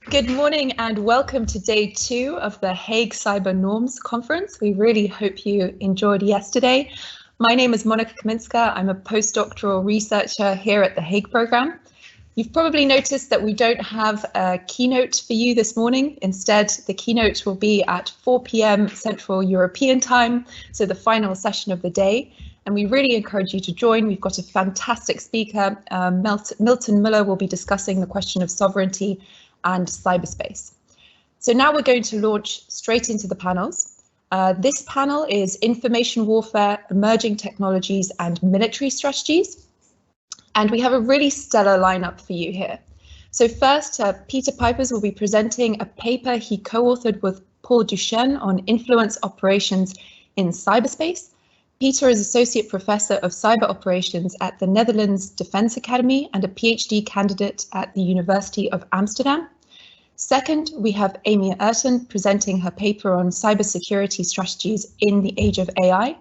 Good morning and welcome to day 2 of the Hague Cyber Norms Conference. We really hope you enjoyed yesterday. My name is Kaminska. I'm a postdoctoral researcher here at the Hague Program. You've probably noticed that we don't have a keynote for you this morning. Instead, the keynote will be at 4 p.m. Central European time, so the final session of the day. And we really encourage you to join. We've got a fantastic speaker. Milton Muller will be discussing the question of sovereignty and cyberspace. So now we're going to launch straight into the panels. This panel is Information Warfare, Emerging Technologies and Military Strategies. And we have a really stellar lineup for you here. So first, Peter Pijpers will be presenting a paper he co-authored with Paul Ducheine on influence operations in cyberspace. Peter is Associate Professor of Cyber Operations at the Netherlands Defence Academy and a PhD candidate at the University of Amsterdam. Second, we have Amy Ertan presenting her paper on cybersecurity strategies in the age of AI.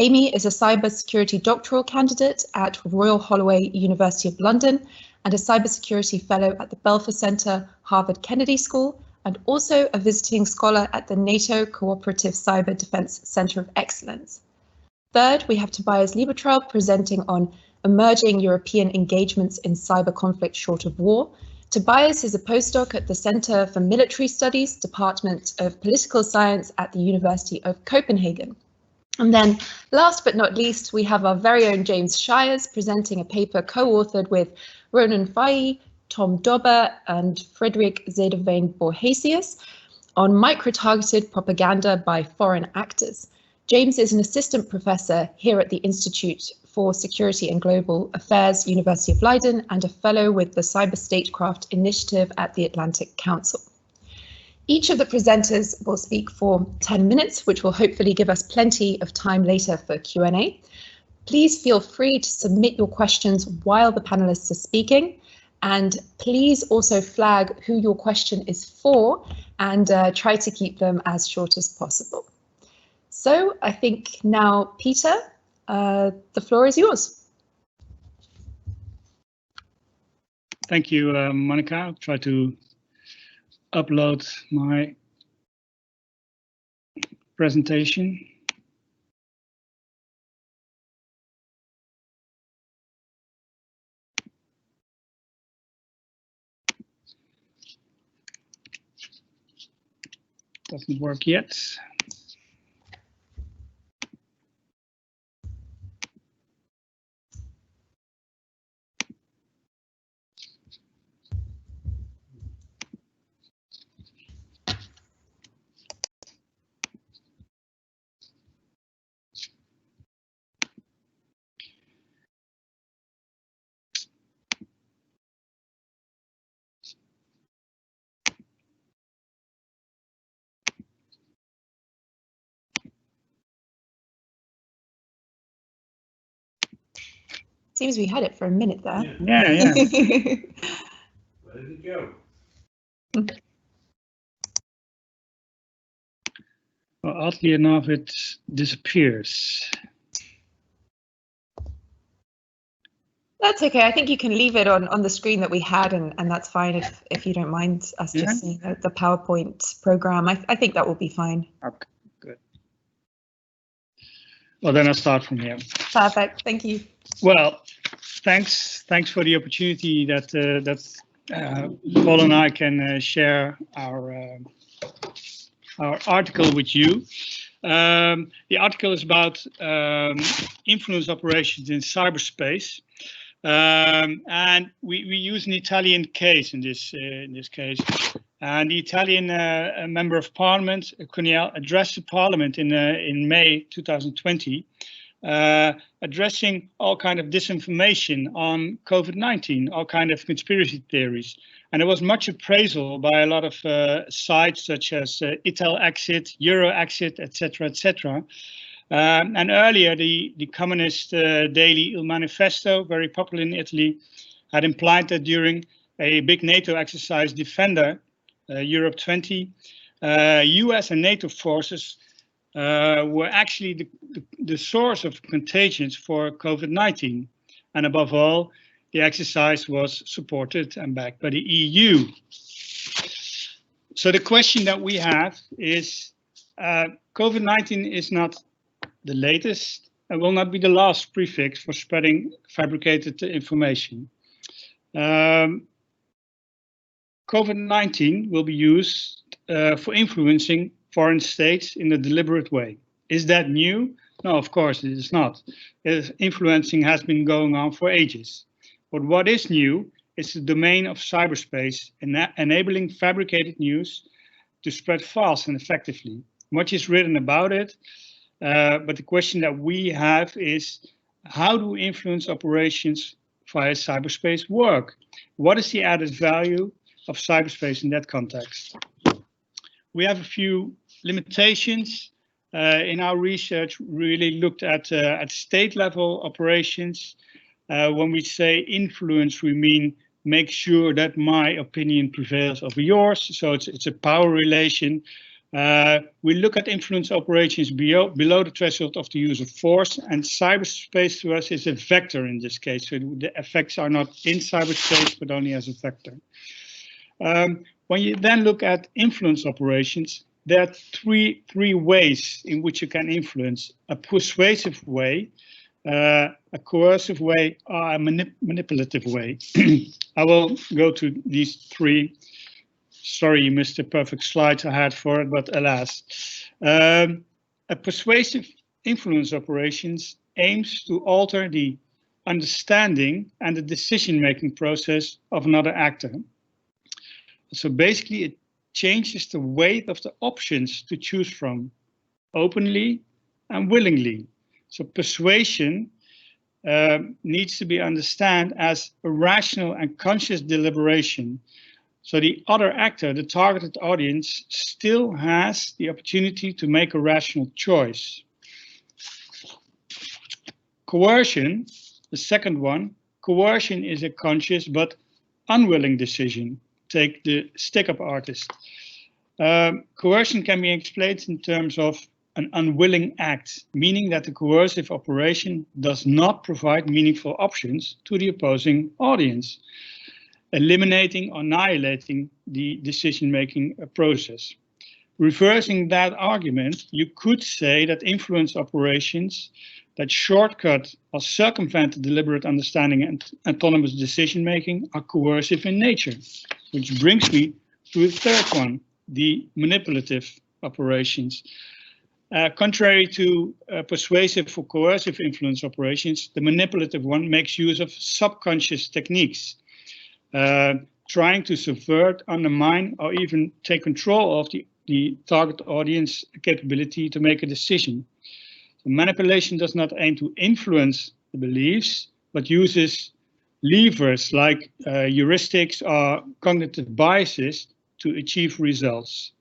Amy is a cybersecurity doctoral candidate at Royal Holloway, University of London, and a cybersecurity fellow at the Belfer Center, Harvard Kennedy School, and also a visiting scholar at the NATO Cooperative Cyber Defense Center of Excellence. Third, we have Tobias Liebetrau presenting on emerging European engagements in cyber conflict short of war. Tobias is a postdoc at the Center for Military Studies, Department of Political Science at the University of Copenhagen. And then last but not least, we have our very own James Shires presenting a paper co-authored with Ronan Ó Fathaigh, Tom Dobber and Frederik Zuiderveen Borgesius on micro-targeted propaganda by foreign actors. James is an assistant professor here at the Institute for Security and Global Affairs, University of Leiden, and a fellow with the Cyber Statecraft Initiative at the Atlantic Council. Each of the presenters will speak for 10 minutes, which will hopefully give us plenty of time later for Q&A. Please feel free to submit your questions while the panelists are speaking, and please also flag who your question is for and try to keep them as short as possible. So I think now, Peter, the floor is yours. Thank you, Monica. I'll try to upload my presentation. Doesn't work yet. Seems we had it for a minute there. Yeah. Where did it go? Well, oddly enough, it disappears. That's okay. I think you can leave it on the screen that we had, and that's fine if you don't mind us just seeing the PowerPoint program. I think that will be fine. Okay, good. Well, then I'll start from here. Perfect. Thank you. Well, thanks for the opportunity that Paul and I can share our article with you. The article is about influence operations in cyberspace, and we use an Italian case in this case. And the Italian member of Parliament, Cuniel, addressed the Parliament in May 2020. Addressing all kind of disinformation on COVID-19, all kind of conspiracy theories. And there was much appraisal by a lot of sites such as Ital Exit, Euro Exit, etc., etc. And earlier, the communist daily Il Manifesto, very popular in Italy, had implied that during a big NATO exercise, Defender, Europe 20, US and NATO forces were actually the source of contagions for COVID-19. And above all, the exercise was supported and backed by the EU. So the question that we have is, COVID-19 is not the latest and will not be the last prefix for spreading fabricated information. COVID-19 will be used for influencing foreign states in a deliberate way. Is that new? No, of course it is not. Influencing has been going on for ages. But what is new is the domain of cyberspace, enabling fabricated news to spread fast and effectively. Much is written about it, but the question that we have is, how do influence operations via cyberspace work? What is the added value of cyberspace in that context? We have a few limitations. In our research, really looked at state level operations. When we say influence, we mean make sure that my opinion prevails over yours. So it's a power relation. We look at influence operations below the threshold of the use of force, and cyberspace to us is a vector in this case. So the effects are not in cyberspace, but only as a vector. When you then look at influence operations, there are three ways in which you can influence: a persuasive way, a coercive way, or a manipulative way. I will go to these three. Sorry, you missed the perfect slides I had for it, but alas. A persuasive influence operations aims to alter the understanding and the decision-making process of another actor. So basically, it changes the weight of the options to choose from, openly and willingly. So persuasion needs to be understood as a rational and conscious deliberation. So the other actor, the targeted audience, still has the opportunity to make a rational choice. Coercion, the second one, coercion is a conscious but unwilling decision. Take the stick-up artist. Coercion can be explained in terms of an unwilling act, meaning that the coercive operation does not provide meaningful options to the opposing audience, eliminating or annihilating the decision-making process. Reversing that argument, you could say that influence operations that shortcut or circumvent the deliberate understanding and autonomous decision-making are coercive in nature, which brings me to the third one, the manipulative operations. Contrary to persuasive or coercive influence operations, the manipulative one makes use of subconscious techniques, trying to subvert, undermine, or even take control of the target audience capability to make a decision. So manipulation does not aim to influence the beliefs, but uses levers like heuristics or cognitive biases to achieve results.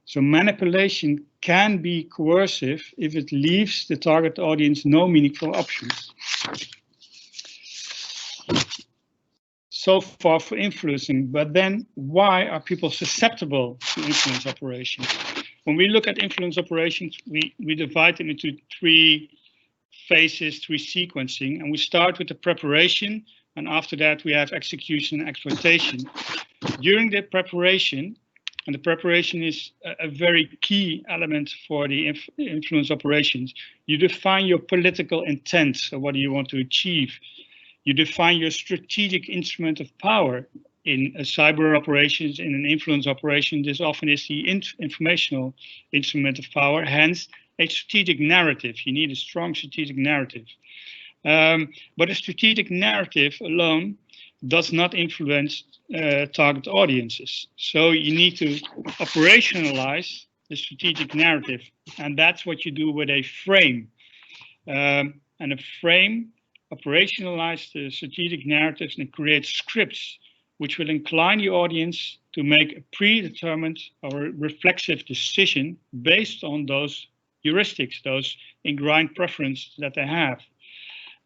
So manipulation can be coercive if it leaves the target audience no meaningful options. So far for influencing, but then why are people susceptible to influence operations? When we look at influence operations, we divide them into three phases, three sequencing, and we start with the preparation, and after that we have execution and exploitation. During the preparation, and the preparation is a very key element for the influence operations, you define your political intent, so what do you want to achieve? You define your strategic instrument of power. In a cyber operations, in an influence operation, this often is the informational instrument of power, hence a strategic narrative. You need a strong strategic narrative. But a strategic narrative alone does not influence target audiences. So you need to operationalize the strategic narrative, and that's what you do with a frame. And a frame operationalizes the strategic narratives and creates scripts which will incline the audience to make a predetermined or reflexive decision based on those heuristics, those ingrained preferences that they have.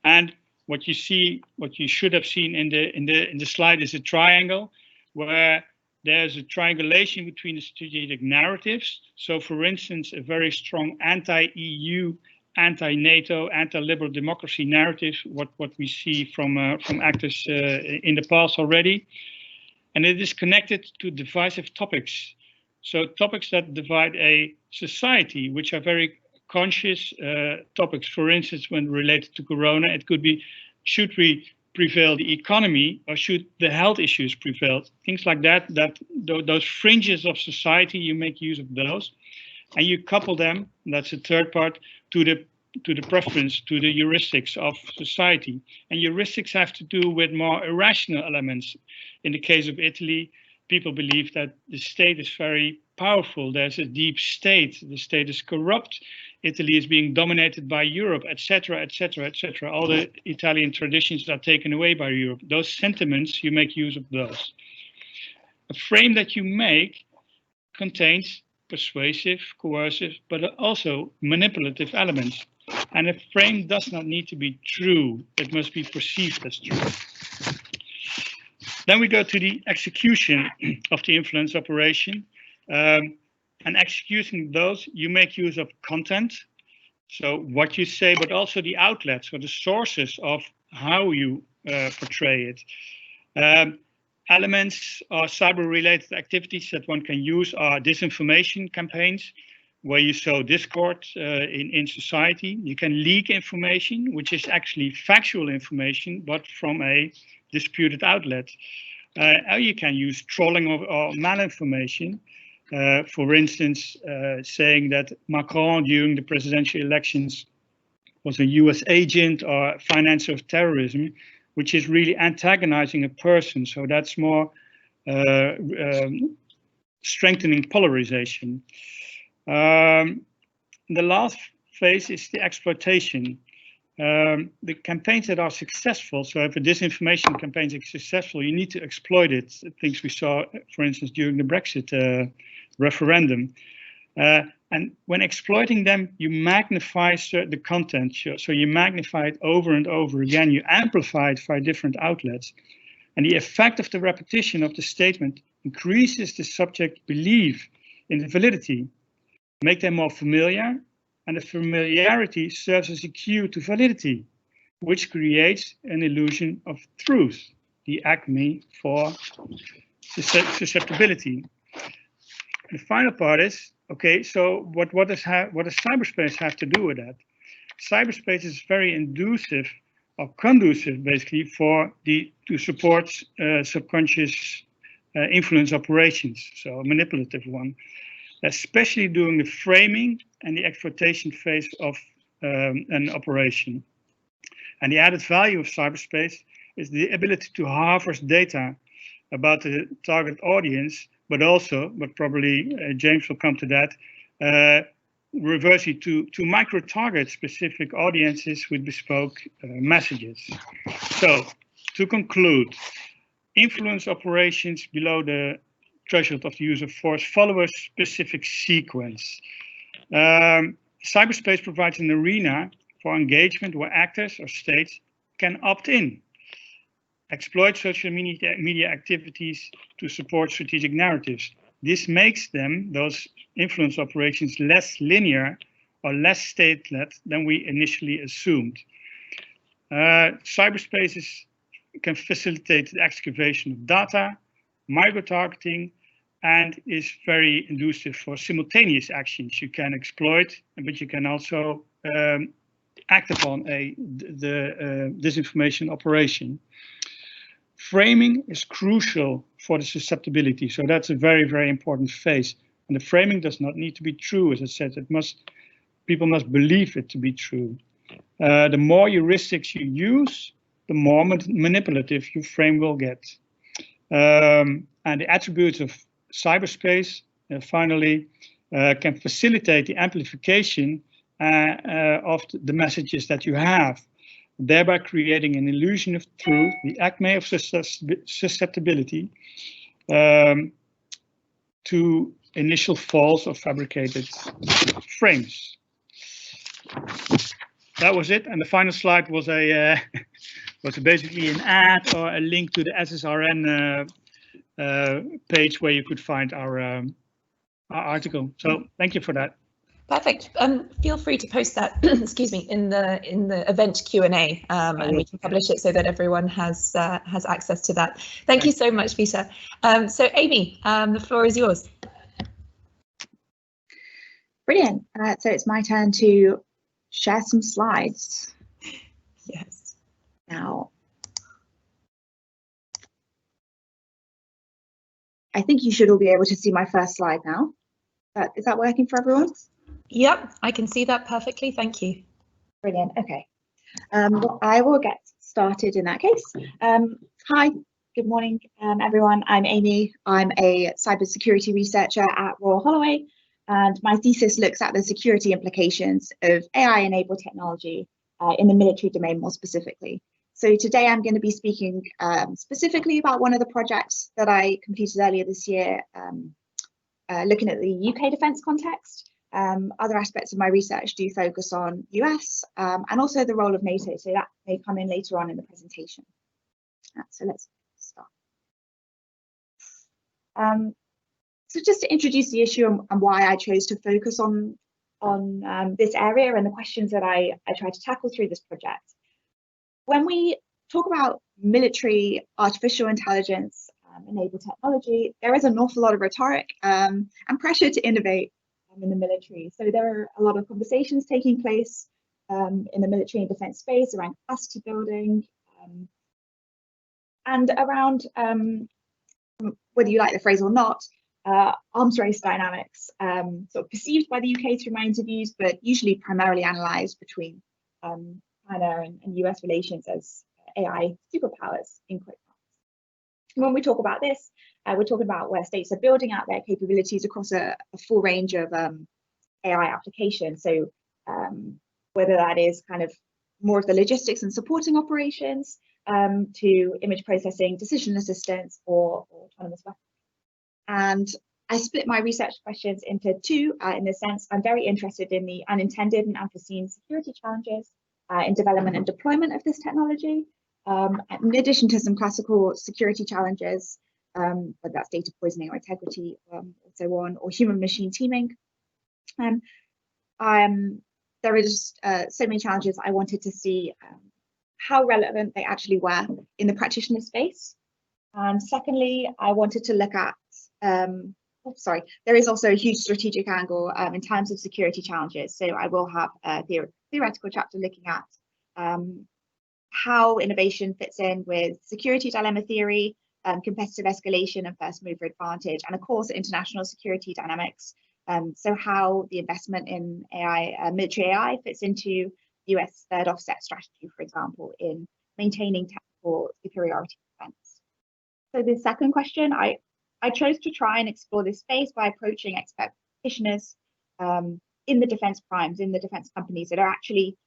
And what you see, what you should have seen in the slide is a triangle where there's a triangulation between the strategic narratives. So, for instance, a very strong anti-EU, anti-NATO, anti-liberal democracy narrative, what we see from actors in the past already. And it is connected to divisive topics. So topics that divide a society, which are very conscious topics. For instance, when related to Corona, it could be, should we prevail the economy or should the health issues prevail? Things like that, those fringes of society, you make use of those. And you couple them, that's the third part, to the preference, to the heuristics of society. And heuristics have to do with more irrational elements. In the case of Italy, people believe that the state is very powerful. There's a deep state. The state is corrupt. Italy is being dominated by Europe, etc., etc., etc. All the Italian traditions are taken away by Europe. Those sentiments, you make use of those. A frame that you make contains persuasive, coercive, but also manipulative elements. And a frame does not need to be true. It must be perceived as true. Then we go to the execution of the influence operation. And executing those, you make use of content. So what you say, but also the outlets or the sources of how you portray it. Elements or cyber-related activities that one can use are disinformation campaigns, where you sow discord in society. You can leak information, which is actually factual information, but from a disputed outlet. Or you can use trolling or malinformation. For instance, saying that Macron during the presidential elections was a US agent or financer of terrorism, which is really antagonizing a person. So that's more strengthening polarization. The last phase is the exploitation. The campaigns that are successful, so if a disinformation campaign is successful, you need to exploit it. Things we saw, for instance, during the Brexit referendum. And when exploiting them, you magnify the content. So you magnify it over and over again. You amplify it via different outlets. And the effect of the repetition of the statement increases the subject belief in the validity, make them more familiar, and the familiarity serves as a cue to validity, which creates an illusion of truth, the acme for susceptibility. The final part is, okay, so what does cyberspace have to do with that? Cyberspace is very inducive or conducive, basically, to support subconscious influence operations, so a manipulative one, especially during the framing and the exploitation phase of an operation. And the added value of cyberspace is the ability to harvest data about the target audience, but probably James will come to that, reverse it to micro-target specific audiences with bespoke messages. So, to conclude, influence operations below the threshold of the use of force follow a specific sequence. Cyberspace provides an arena for engagement where actors or states can opt in, exploit social media activities to support strategic narratives. This makes them, those influence operations, less linear or less state-led than we initially assumed. Cyberspaces can facilitate the excavation of data, micro-targeting, and is very inducive for simultaneous actions. You can exploit, but you can also act upon the disinformation operation. Framing is crucial for the susceptibility, so that's a very, very important phase. And the framing does not need to be true, as I said. People must believe it to be true. The more heuristics you use, the more manipulative your frame will get. And the attributes of cyberspace, finally, can facilitate the amplification of the messages that you have, thereby creating an illusion of truth, the acme of susceptibility, to initial false or fabricated frames. That was it, and the final slide was was basically an ad or a link to the SSRN page where you could find our article. So thank you for that. Perfect. Feel free to post that, excuse me, in the event Q&A, and we can publish it so that everyone has access to that. Thank you so much, Peter. So Amy, the floor is yours. Brilliant. So it's my turn to share some slides. Yes. Now, I think you should all be able to see my first slide now. Is that working for everyone? Yep, I can see that perfectly. Thank you. Brilliant. Okay. Well, I will get started in that case. Hi, good morning, everyone. I'm Amy. I'm a cybersecurity researcher at Royal Holloway, and my thesis looks at the security implications of AI-enabled technology in the military domain more specifically. So today I'm going to be speaking specifically about one of the projects that I completed earlier this year, looking at the UK defence context. Other aspects of my research do focus on US and also the role of NATO, so that may come in later on in the presentation. So let's start. So just to introduce the issue and why I chose to focus on this area and the questions that I try to tackle through this project. When we talk about military artificial intelligence enabled technology, there is an awful lot of rhetoric and pressure to innovate in the military. So there are a lot of conversations taking place in the military and defence space around capacity building and around, whether you like the phrase or not, arms race dynamics, sort of perceived by the UK through my interviews, but usually primarily analysed between China and US relations as AI superpowers in quick terms. When we talk about this, we're talking about where states are building out their capabilities across a full range of AI applications. So whether that is kind of more of the logistics and supporting operations to image processing, decision assistance, or autonomous weapons. And I split my research questions into two in the sense I'm very interested in the unintended and unforeseen security challenges in development and deployment of this technology, in addition to some classical security challenges, whether that's data poisoning or integrity, or so on, or human-machine teaming. There is so many challenges I wanted to see how relevant they actually were in the practitioner space. And secondly, I wanted to look at, there is also a huge strategic angle in terms of security challenges. So I will have a theoretical chapter looking at how innovation fits in with security dilemma theory, competitive escalation and first mover advantage, and of course, international security dynamics. So how the investment in AI, military AI fits into US third offset strategy, for example, in maintaining technical superiority defense. So the second question, I chose to try and explore this space by approaching expert practitioners in the defense primes, in the defense companies that are actually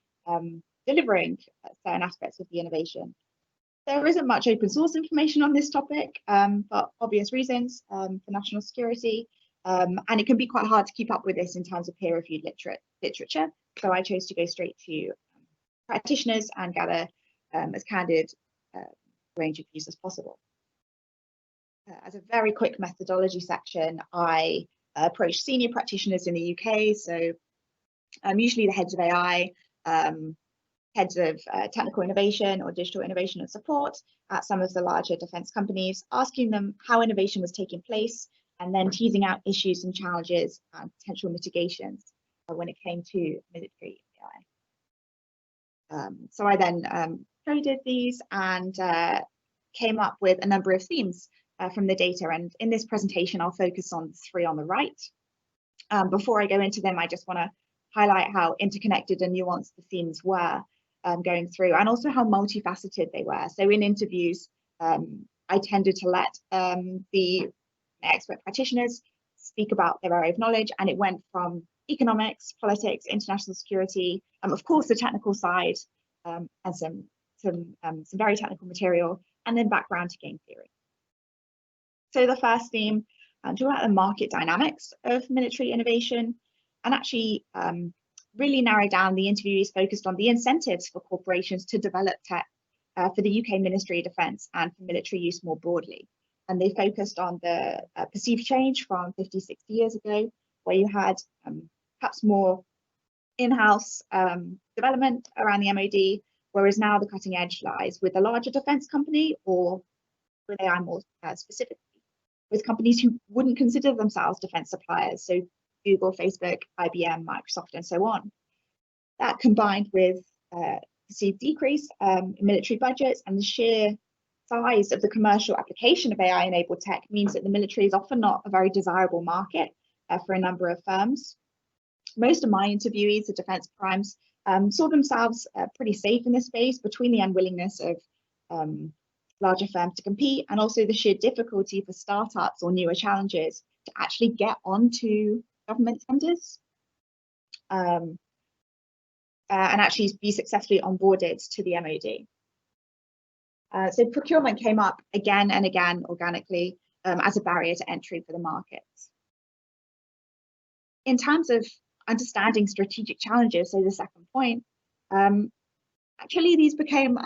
delivering certain aspects of the innovation. There isn't much open source information on this topic for obvious reasons for national security, and it can be quite hard to keep up with this in terms of peer-reviewed literature. So I chose to go straight to practitioners and gather as candid range of views as possible. As a very quick methodology section, I approached senior practitioners in the UK, so usually the heads of AI, heads of technical innovation or digital innovation and support at some of the larger defense companies, asking them how innovation was taking place and then teasing out issues and challenges and potential mitigations when it came to military AI. So I then coded these and came up with a number of themes from the data. And in this presentation, I'll focus on three on the right. Before I go into them, I just want to highlight how interconnected and nuanced the themes were going through, and also how multifaceted they were. So in interviews, I tended to let the expert practitioners speak about their area of knowledge, and it went from economics, politics, international security, of course the technical side, and some very technical material, and then background to game theory. So the first theme, talk about the market dynamics of military innovation, and actually really narrow down the interviewees focused on the incentives for corporations to develop tech for the UK Ministry of Defence and for military use more broadly. and they focused on the perceived change from 50, 60 years ago, where you had perhaps more in-house development around the MOD, whereas now the cutting edge lies with a larger defense company, or with AI more specifically, with companies who wouldn't consider themselves defense suppliers, so Google, Facebook, IBM, Microsoft, and so on. That combined with perceived decrease in military budgets and the sheer size of the commercial application of AI-enabled tech means that the military is often not a very desirable market for a number of firms. Most of my interviewees, the defense primes, saw themselves pretty safe in this space between the unwillingness of larger firms to compete and also the sheer difficulty for startups or newer challenges to actually get onto government tenders and actually be successfully onboarded to the MOD. So procurement came up again and again organically as a barrier to entry for the markets. In terms of understanding strategic challenges, so the second point, actually these became,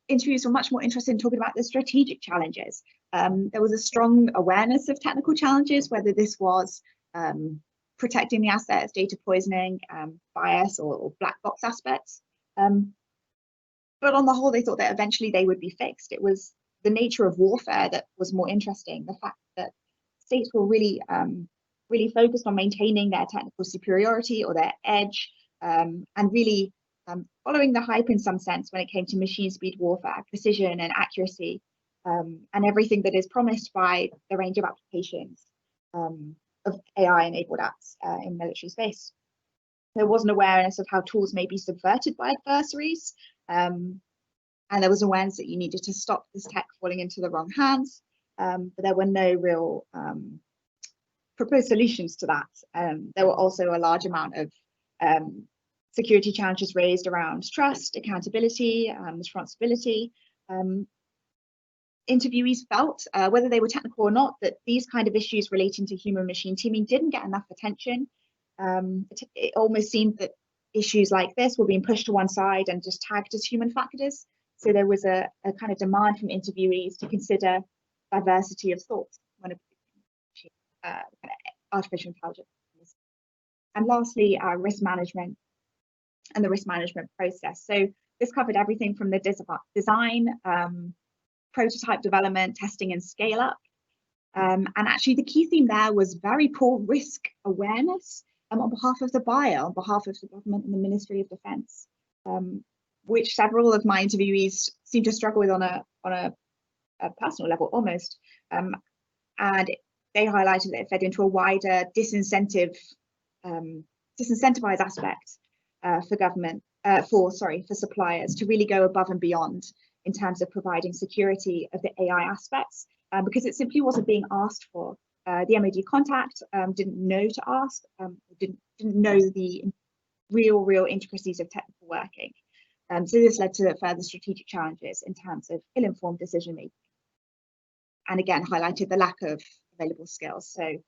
interviews were much more interested in talking about the strategic challenges. There was a strong awareness of technical challenges, whether this was protecting the assets, data poisoning, bias, or black box aspects. But on the whole, they thought that eventually they would be fixed. It was the nature of warfare that was more interesting, the fact that states were really focused on maintaining their technical superiority or their edge, and really following the hype in some sense when it came to machine speed warfare, precision and accuracy, and everything that is promised by the range of applications of AI-enabled apps in military space. There was an awareness of how tools may be subverted by adversaries, and there was awareness that you needed to stop this tech falling into the wrong hands, but there were no real proposed solutions to that. There were also a large amount of security challenges raised around trust, accountability, responsibility. Interviewees felt, whether they were technical or not, that these kind of issues relating to human-machine teaming didn't get enough attention. It almost seemed that issues like this were being pushed to one side and just tagged as human factors. So there was a kind of demand from interviewees to consider diversity of thought when artificial intelligence. And lastly, risk management and the risk management process. So this covered everything from the design, prototype development, testing, and scale up. And actually the key theme there was very poor risk awareness on behalf of the buyer, on behalf of the government and the Ministry of Defence, which several of my interviewees seemed to struggle with on a personal level almost. And they highlighted that it fed into a wider disincentivized aspect for government, for suppliers to really go above and beyond in terms of providing security of the AI aspects, because it simply wasn't being asked for. The MOD contact didn't know to ask, didn't know the real intricacies of technical working. So this led to further strategic challenges in terms of ill-informed decision making, and again highlighted the lack of available skills. So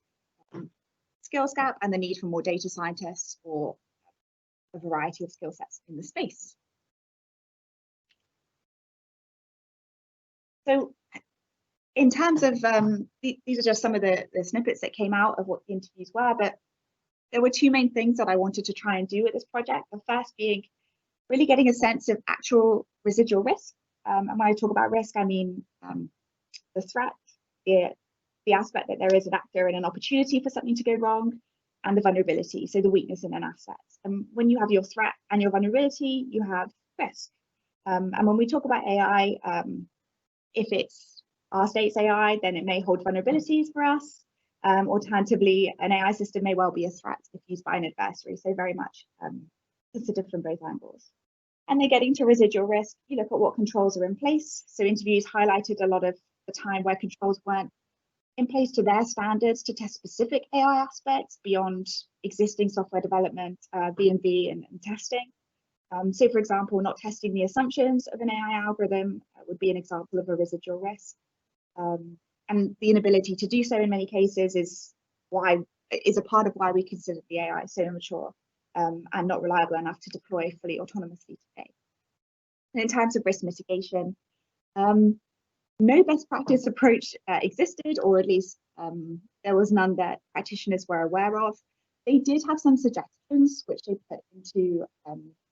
skills gap and the need for more data scientists or a variety of skill sets in the space. So in terms of, these are just some of the snippets that came out of what the interviews were, but there were two main things that I wanted to try and do with this project. The first being really getting a sense of actual residual risk. And when I talk about risk, I mean the threat, the aspect that there is an actor and an opportunity for something to go wrong, and the vulnerability, so the weakness in an asset. And when you have your threat and your vulnerability, you have risk. And when we talk about AI, if it's our state's AI, then it may hold vulnerabilities for us. Alternatively, an AI system may well be a threat if used by an adversary, so very much considered from both angles. And then getting to residual risk, you look at what controls are in place. So interviews highlighted a lot of the time where controls weren't in place to their standards to test specific AI aspects beyond existing software development, V&V and testing. So for example, not testing the assumptions of an AI algorithm would be an example of a residual risk. And the inability to do so in many cases is a part of why we consider the AI so immature and not reliable enough to deploy fully autonomously today. And in terms of risk mitigation, no best practice approach existed, or at least there was none that practitioners were aware of. They did have some suggestions, which they put into,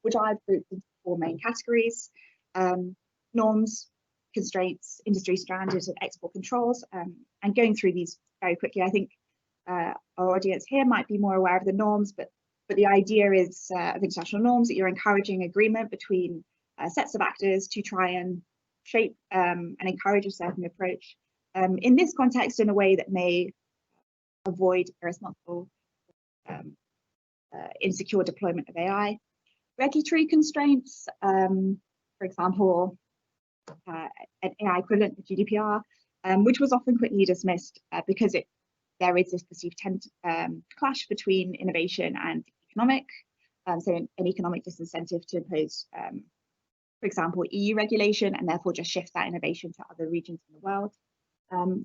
which I've grouped into 4 main categories: norms, constraints, industry standards, and export controls. And going through these very quickly, I think our audience here might be more aware of the norms, but the idea is of international norms that you're encouraging agreement between sets of actors to try and shape and encourage a certain approach in this context in a way that may avoid irresponsible, insecure deployment of AI. Regulatory constraints, for example, an AI equivalent to GDPR, which was often quickly dismissed because there is this perceived clash between innovation and economic, so an economic disincentive to impose, for example, EU regulation, and therefore just shift that innovation to other regions in the world.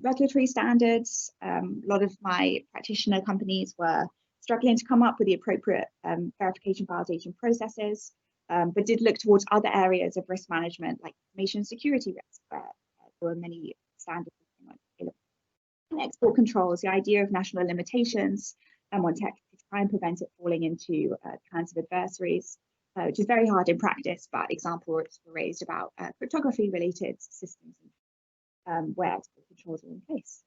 Regulatory standards, a lot of my practitioner companies were struggling to come up with the appropriate verification validation processes, but did look towards other areas of risk management, like information security risk, where there were many standards available. And export controls, the idea of national limitations and on tech to try and prevent it falling into hands of adversaries, which is very hard in practice, but examples were raised about cryptography related systems where export controls are in place.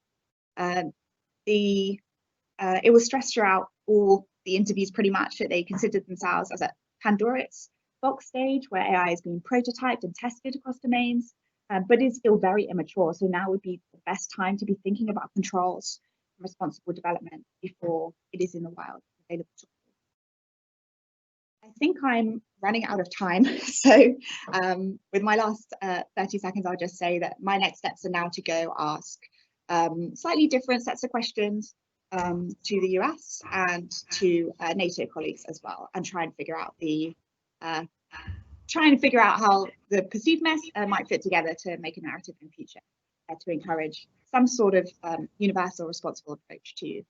It was stressed throughout all the interviews pretty much that they considered themselves as a Pandora's box stage where AI is being prototyped and tested across domains, but is still very immature. So now would be the best time to be thinking about controls and responsible development before it is in the wild available to all. I think I'm running out of time. So with my last 30 seconds, I'll just say that my next steps are now to go ask slightly different sets of questions to the US and to NATO colleagues as well, and try and figure out how the perceived mess might fit together to make a narrative in the future, to encourage some sort of universal responsible approach to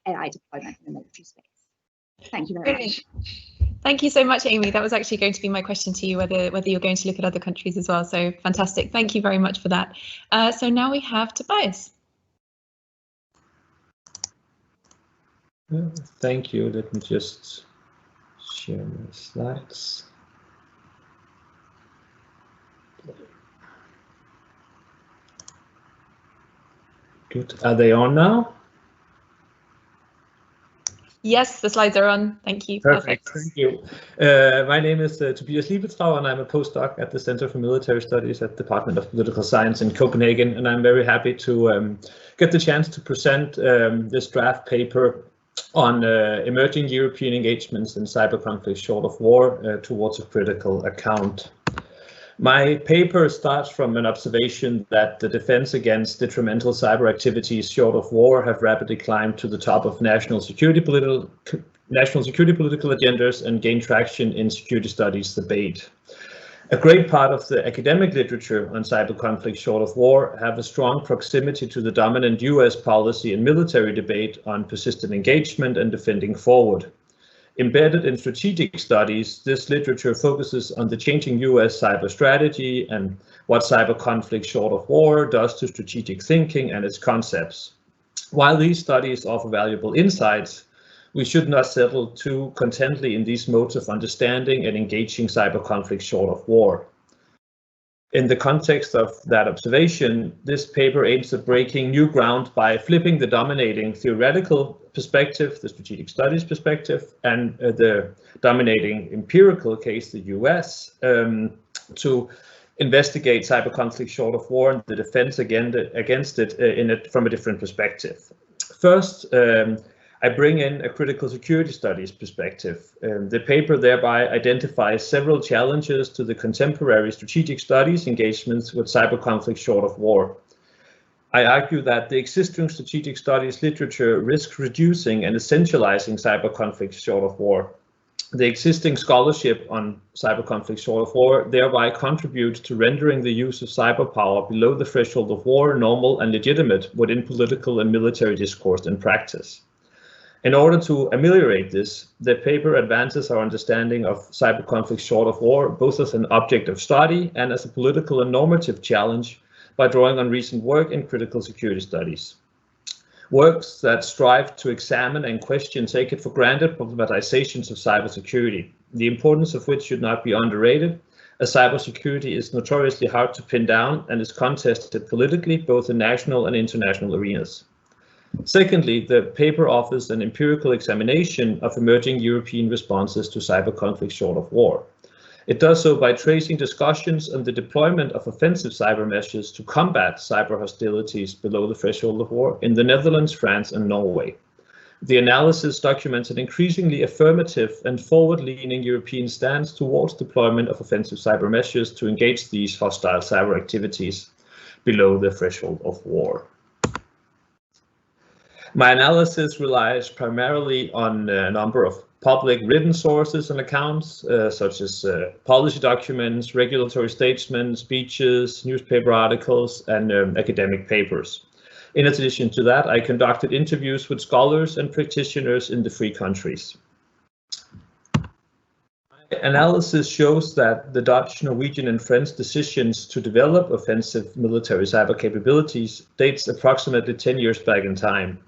AI deployment in the military space. Thank you very much. Thank you so much, Amy. That was actually going to be my question to you, whether you're going to look at other countries as well. So fantastic. Thank you very much for that. So now we have Tobias. Thank you. Let me just share my slides. Good. Are they on now? Yes, the slides are on. Thank you. Perfect. Thank you. My name is Tobias Liebetrau, and I'm a postdoc at the Center for Military Studies at the Department of Political Science in Copenhagen. And I'm very happy to get the chance to present this draft paper on emerging European engagements in cyber conflicts short of war towards a critical account. My paper starts from an observation that the defense against detrimental cyber activities short of war have rapidly climbed to the top of national security political agendas and gained traction in security studies debate. A great part of the academic literature on cyber conflicts short of war have a strong proximity to the dominant US policy and military debate on persistent engagement and defending forward. Embedded in strategic studies, this literature focuses on the changing US cyber strategy and what cyber conflict short of war does to strategic thinking and its concepts. While these studies offer valuable insights, we should not settle too contently in these modes of understanding and engaging cyber conflict short of war. In the context of that observation, this paper aims at breaking new ground by flipping the dominating theoretical perspective, the strategic studies perspective, and the dominating empirical case, the US, to investigate cyber conflict short of war and the defense against it from a different perspective. First, I bring in a critical security studies perspective. The paper thereby identifies several challenges to the contemporary strategic studies engagements with cyber conflict short of war. I argue that the existing strategic studies literature risks reducing and essentializing cyber conflict short of war. The existing scholarship on cyber conflict short of war thereby contributes to rendering the use of cyber power below the threshold of war normal and legitimate within political and military discourse and practice. In order to ameliorate this, the paper advances our understanding of cyber conflict short of war, both as an object of study and as a political and normative challenge by drawing on recent work in critical security studies. Works that strive to examine and question take it for granted problematizations of cybersecurity, the importance of which should not be underrated, as cybersecurity is notoriously hard to pin down and is contested politically both in national and international arenas. Secondly, the paper offers an empirical examination of emerging European responses to cyber conflicts short of war. It does so by tracing discussions on the deployment of offensive cyber measures to combat cyber hostilities below the threshold of war in the Netherlands, France, and Norway. The analysis documents an increasingly affirmative and forward-leaning European stance towards deployment of offensive cyber measures to engage these hostile cyber activities below the threshold of war. My analysis relies primarily on a number of public written sources and accounts, such as policy documents, regulatory statements, speeches, newspaper articles, and academic papers. In addition to that, I conducted interviews with scholars and practitioners in the 3 countries. My analysis shows that the Dutch, Norwegian, and French decisions to develop offensive military cyber capabilities dates approximately 10 years back in time.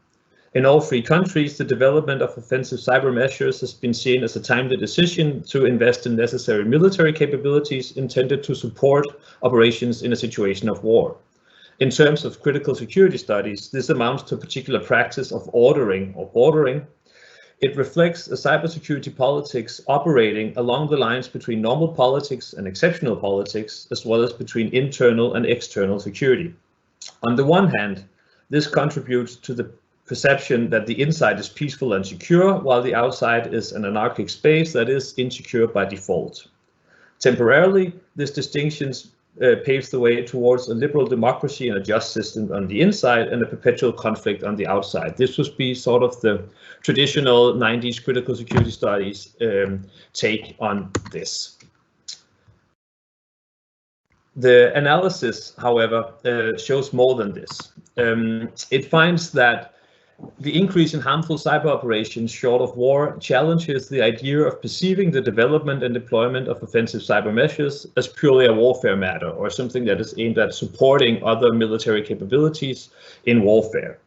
In all 3 countries, the development of offensive cyber measures has been seen as a timely decision to invest in necessary military capabilities intended to support operations in a situation of war. In terms of critical security studies, this amounts to a particular practice of ordering or bordering. It reflects a cybersecurity politics operating along the lines between normal politics and exceptional politics, as well as between internal and external security. On the one hand, this contributes to the perception that the inside is peaceful and secure, while the outside is an anarchic space that is insecure by default. Temporarily, this distinction paves the way towards a liberal democracy and a just system on the inside and a perpetual conflict on the outside. This would be sort of the traditional 90s critical security studies take on this. The analysis, however, shows more than this. It finds that the increase in harmful cyber operations short of war challenges the idea of perceiving the development and deployment of offensive cyber measures as purely a warfare matter or something that is aimed at supporting other military capabilities in warfare.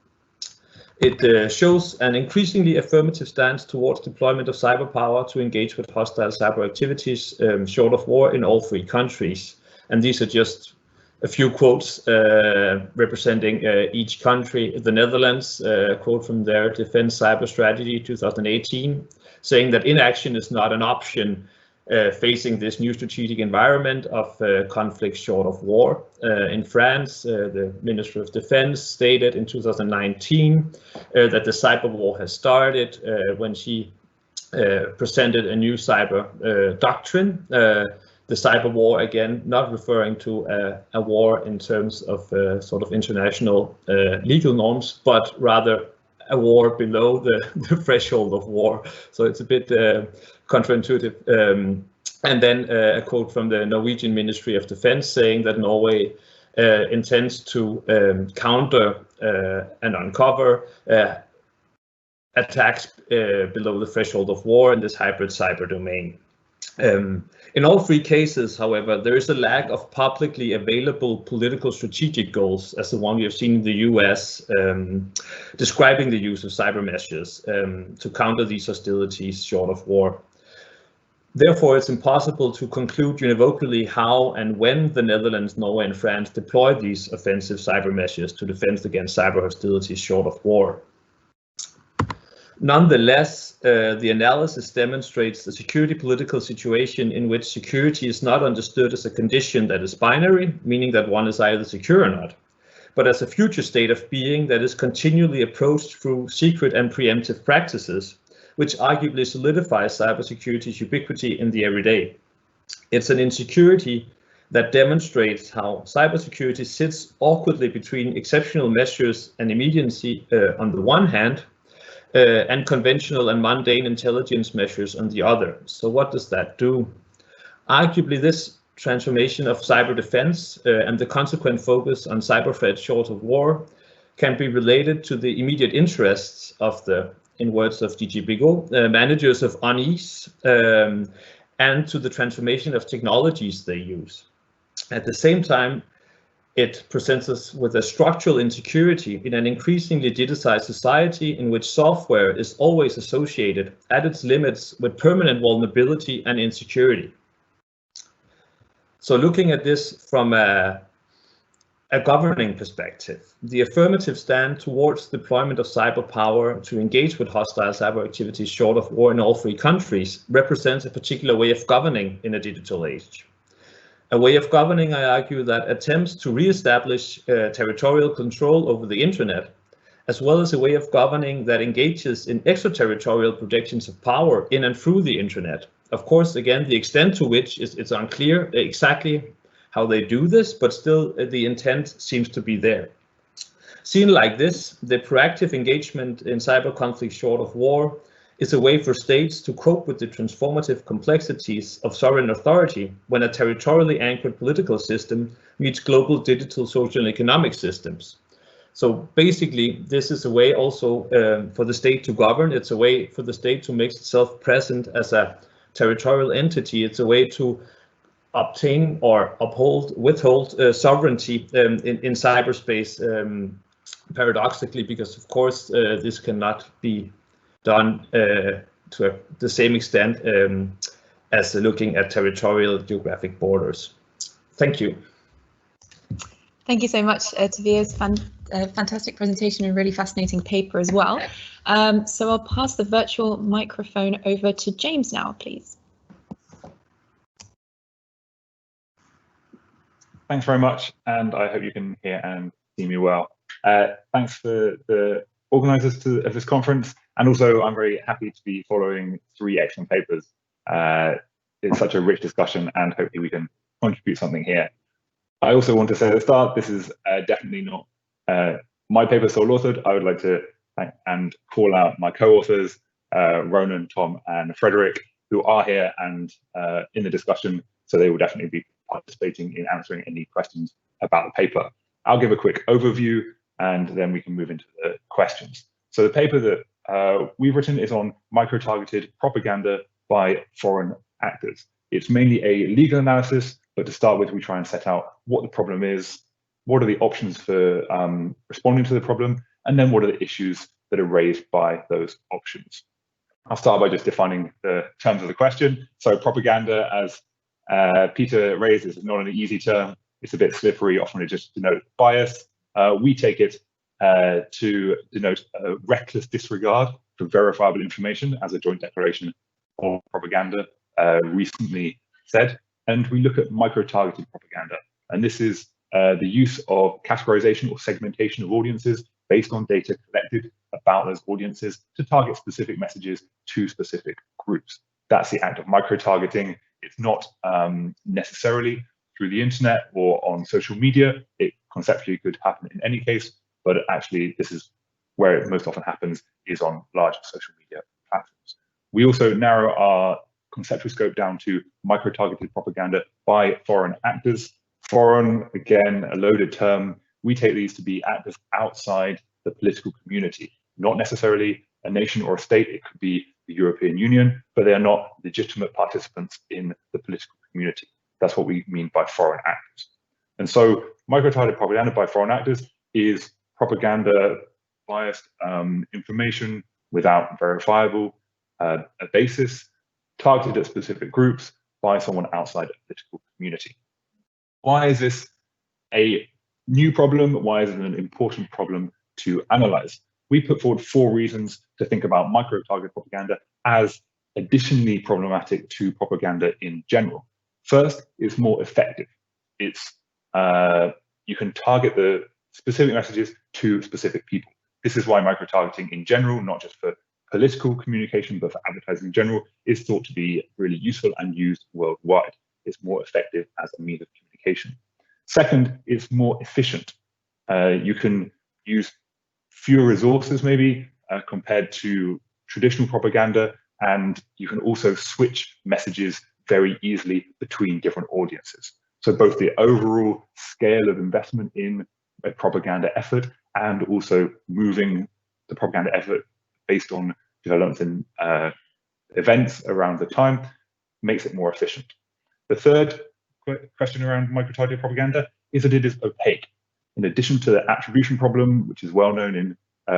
It shows an increasingly affirmative stance towards deployment of cyber power to engage with hostile cyber activities short of war in all 3 countries. And these are just a few quotes representing each country. The Netherlands, quote from their Defense Cyber Strategy 2018, saying that inaction is not an option facing this new strategic environment of conflict short of war. In France, the Minister of Defense stated in 2019 that the cyber war has started when she presented a new cyber doctrine. The cyber war, again, not referring to a war in terms of sort of international legal norms, but rather a war below the threshold of war. So it's a bit counterintuitive. And then a quote from the Norwegian Ministry of Defense saying that Norway intends to counter and uncover attacks below the threshold of war in this hybrid cyber domain. In all 3 cases, however, there is a lack of publicly available political strategic goals, as the one we have seen in the US, describing the use of cyber measures to counter these hostilities short of war. Therefore, it's impossible to conclude univocally how and when the Netherlands, Norway, and France deploy these offensive cyber measures to defend against cyber hostilities short of war. Nonetheless, the analysis demonstrates the security political situation in which security is not understood as a condition that is binary, meaning that one is either secure or not, but as a future state of being that is continually approached through secret and preemptive practices, which arguably solidifies cybersecurity's ubiquity in the everyday. It's an insecurity that demonstrates how cybersecurity sits awkwardly between exceptional measures and immediacy on the one hand, and conventional and mundane intelligence measures on the other. So what does that do? Arguably, this transformation of cyber defense and the consequent focus on cyber threats short of war can be related to the immediate interests of the, in words of D.G. Bigot, managers of unease, and to the transformation of technologies they use. At the same time, it presents us with a structural insecurity in an increasingly digitized society in which software is always associated at its limits with permanent vulnerability and insecurity. So looking at this from a governing perspective, the affirmative stand towards deployment of cyber power to engage with hostile cyber activities short of war in all free countries represents a particular way of governing in a digital age. A way of governing, I argue, that attempts to re-establish territorial control over the internet, as well as a way of governing that engages in extraterritorial projections of power in and through the internet. Of course, again, the extent to which it's unclear exactly how they do this, but still the intent seems to be there. Seen like this, the proactive engagement in cyber conflict short of war is a way for states to cope with the transformative complexities of sovereign authority when a territorially anchored political system meets global digital social and economic systems. So basically, this is a way also for the state to govern. It's a way for the state to make itself present as a territorial entity. It's a way to obtain or withhold sovereignty in cyberspace, paradoxically, because of course this cannot be done to the same extent as looking at territorial geographic borders. Thank you. Thank you so much, Tobias. Fantastic presentation and really fascinating paper as well. So I'll pass the virtual microphone over to James now, please. Thanks very much, and I hope you can hear and see me well. Thanks for the organisers of this conference, and also I'm very happy to be following 3 excellent papers. It's such a rich discussion, and hopefully we can contribute something here. I also want to say at the start, this is definitely not my paper sole authored. I would like to thank and call out my co-authors, Ronan, Tom, and Frederik, who are here and in the discussion, so they will definitely be participating in answering any questions about the paper. I'll give a quick overview, and then we can move into the questions. So the paper that we've written is on micro-targeted propaganda by foreign actors. It's mainly a legal analysis, but to start with, we try and set out what the problem is, what are the options for responding to the problem, and then what are the issues that are raised by those options. I'll start by just defining the terms of the question. So propaganda, as Peter raised, is not an easy term. It's a bit slippery, often it just denotes bias. We take it to denote a reckless disregard for verifiable information, as a joint declaration of propaganda recently said. And we look at micro-targeted propaganda. And this is the use of categorization or segmentation of audiences based on data collected about those audiences to target specific messages to specific groups. That's the act of micro-targeting. It's not necessarily through the internet or on social media. It conceptually could happen in any case, but actually this is where it most often happens, is on large social media platforms. We also narrow our conceptual scope down to micro-targeted propaganda by foreign actors. Foreign, again, a loaded term. We take these to be actors outside the political community, not necessarily a nation or a state. It could be the European Union, but they are not legitimate participants in the political community. That's what we mean by foreign actors. And so micro-targeted propaganda by foreign actors is propaganda biased information without verifiable a basis, targeted at specific groups by someone outside the political community. Why is this a new problem? Why is it an important problem to analyze? We put forward 4 reasons to think about micro-targeted propaganda as additionally problematic to propaganda in general. First, it's more effective. It's you can target the specific messages to specific people. This is why micro-targeting in general, not just for political communication, but for advertising in general, is thought to be really useful and used worldwide. It's more effective as a means of communication. Second, it's more efficient. You can use fewer resources maybe compared to traditional propaganda, and you can also switch messages very easily between different audiences. So both the overall scale of investment in a propaganda effort and also moving the propaganda effort based on developments in events around the time makes it more efficient. The third question around micro-targeted propaganda is that it is opaque. In addition to the attribution problem, which is well known in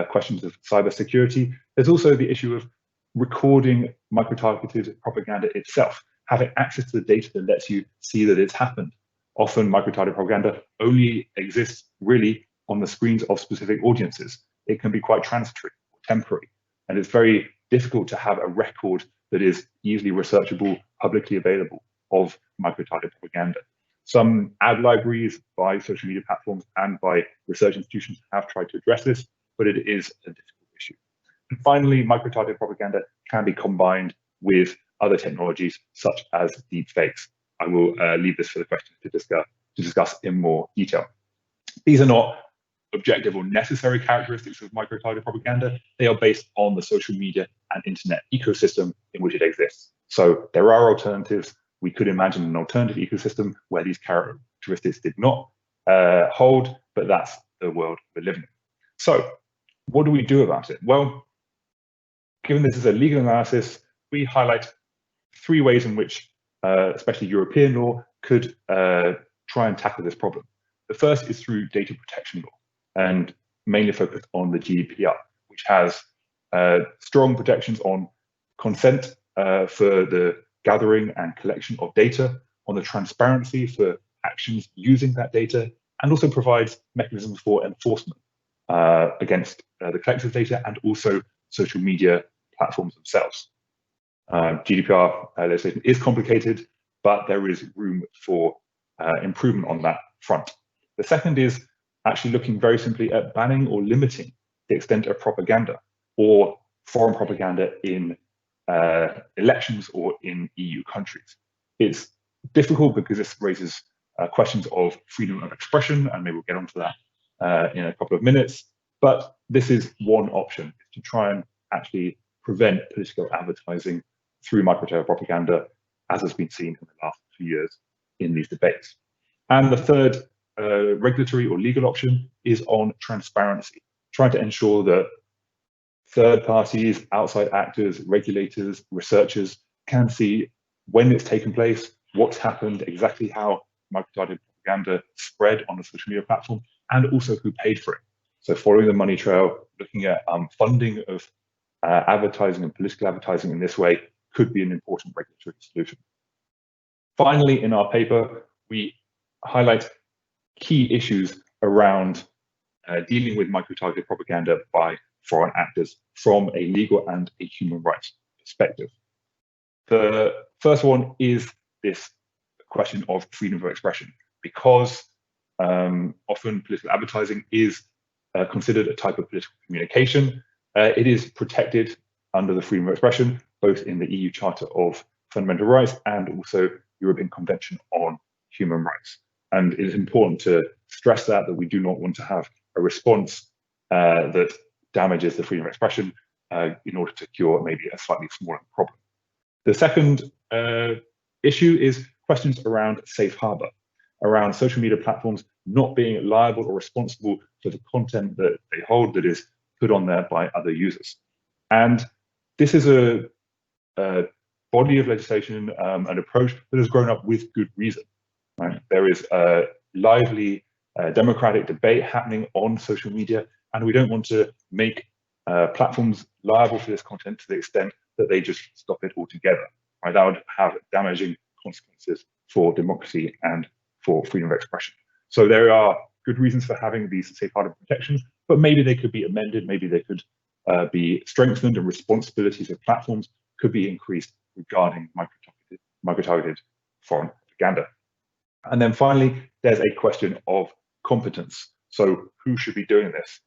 questions of cybersecurity, there's also the issue of recording micro-targeted propaganda itself, having access to the data that lets you see that it's happened. Often micro-targeted propaganda only exists really on the screens of specific audiences. It can be quite transitory or temporary, and it's very difficult to have a record that is easily researchable, publicly available of micro-targeted propaganda. Some ad libraries by social media platforms and by research institutions have tried to address this, but it is a difficult issue. And finally, micro-targeted propaganda can be combined with other technologies such as deepfakes. I will leave this for the questions to discuss in more detail. These are not objective or necessary characteristics of micro-targeted propaganda. They are based on the social media and internet ecosystem in which it exists. So there are alternatives. We could imagine an alternative ecosystem where these characteristics did not hold, but that's the world we're living in. So what do we do about it? Well, given this is a legal analysis, we highlight 3 ways in which, especially European law, could try and tackle this problem. The first is through data protection law, and mainly focused on the GDPR, which has strong protections on consent for the gathering and collection of data, on the transparency for actions using that data, and also provides mechanisms for enforcement against the collected data and also social media platforms themselves. GDPR legislation is complicated, but there is room for improvement on that front. The second is actually looking very simply at banning or limiting the extent of propaganda or foreign propaganda in elections or in EU countries. It's difficult because this raises questions of freedom of expression, and maybe we'll get onto that in a couple of minutes. But this is one option, to try and actually prevent political advertising through micro-targeted propaganda, as has been seen in the last few years in these debates. And the third regulatory or legal option is on transparency, trying to ensure that third parties, outside actors, regulators, researchers can see when it's taken place, what's happened, exactly how micro-targeted propaganda spread on a social media platform, and also who paid for it. So following the money trail, looking at funding of advertising and political advertising in this way could be an important regulatory solution. Finally, in our paper, we highlight key issues around dealing with micro-targeted propaganda by foreign actors from a legal and a human rights perspective. The first one is this question of freedom of expression, because often political advertising is considered a type of political communication. It is protected under the freedom of expression, both in the EU Charter of Fundamental Rights and also European Convention on Human Rights. And it is important to stress that we do not want to have a response that damages the freedom of expression in order to cure maybe a slightly smaller problem. The second issue is questions around safe harbor, around social media platforms not being liable or responsible for the content that they hold that is put on there by other users. And this is a body of legislation, an approach that has grown up with good reason. Right? There is a lively democratic debate happening on social media, and we don't want to make platforms liable for this content to the extent that they just stop it altogether. Right? That would have damaging consequences for democracy and for freedom of expression. So there are good reasons for having these safe harbor protections, but maybe they could be amended, maybe they could be strengthened, and responsibilities of platforms could be increased regarding micro-targeted foreign propaganda. And then finally, there's a question of competence. So who should be doing this?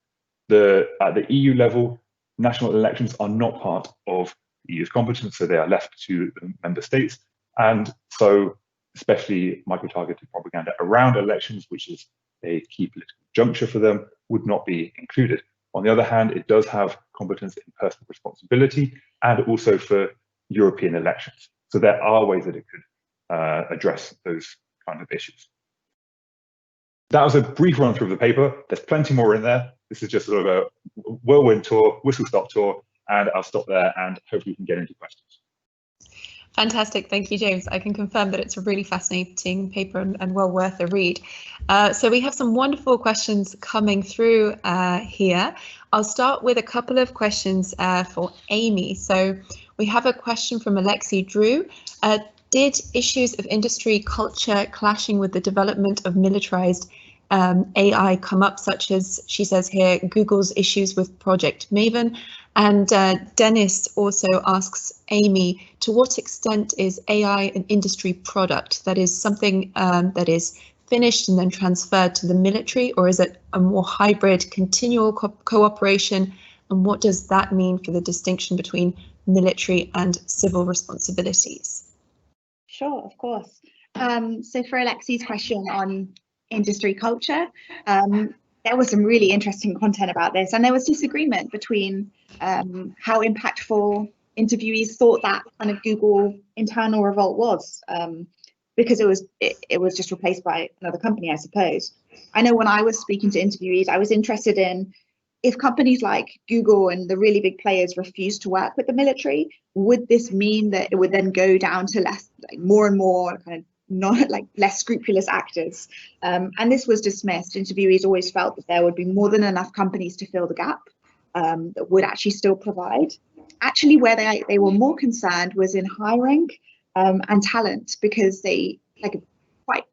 At the EU level, national elections are not part of the EU's competence, so they are left to the member states. And so especially micro-targeted propaganda around elections, which is a key political juncture for them, would not be included. On the other hand, it does have competence in personal responsibility and also for European elections. So there are ways that it could address those kind of issues. That was a brief run through of the paper. There's plenty more in there. This is just sort of a whirlwind tour, whistle-stop tour, and I'll stop there and hopefully we can get into questions. Fantastic, thank you, James. I can confirm that it's a really fascinating paper and well worth a read. So we have some wonderful questions coming through here. I'll start with a couple of questions for Amy. So we have a question from Alexi Drew. Did issues of industry culture clashing with the development of militarized AI come up, such as, she says here, Google's issues with Project Maven? And Dennis also asks Amy, to what extent is AI an industry product, that is something that is finished and then transferred to the military, or is it a more hybrid continual cooperation? And what does that mean for the distinction between military and civil responsibilities? Sure, of course. So for Alexi's question on industry culture, there was some really interesting content about this, and there was disagreement between how impactful interviewees thought that kind of Google internal revolt was, because it was just replaced by another company, I suppose. I know when I was speaking to interviewees, I was interested in, if companies like Google and the really big players refuse to work with the military, would this mean that it would then go down to more and more kind of not less scrupulous actors? And this was dismissed. Interviewees always felt that there would be more than enough companies to fill the gap that would actually still provide. Actually, where they were more concerned was in hiring and talent, because quite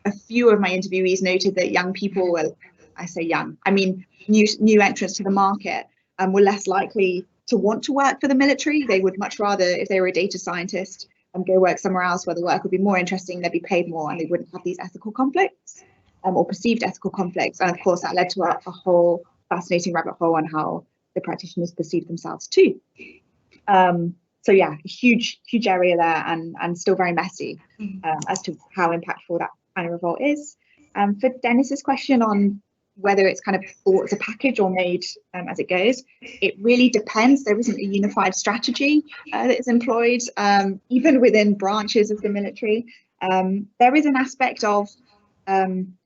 a few of my interviewees noted that young people were, I say young, I mean new entrants to the market, were less likely to want to work for the military. They would much rather, if they were a data scientist, go work somewhere else where the work would be more interesting, they'd be paid more, and they wouldn't have these ethical conflicts or perceived ethical conflicts. And of course, that led to a whole fascinating rabbit hole on how the practitioners perceive themselves too. So yeah, huge area there, and still very messy as to how impactful that kind of revolt is. For Dennis's question on whether it's kind of thought as a package or made as it goes, it really depends. There isn't a unified strategy that is employed, even within branches of the military. There is an aspect of,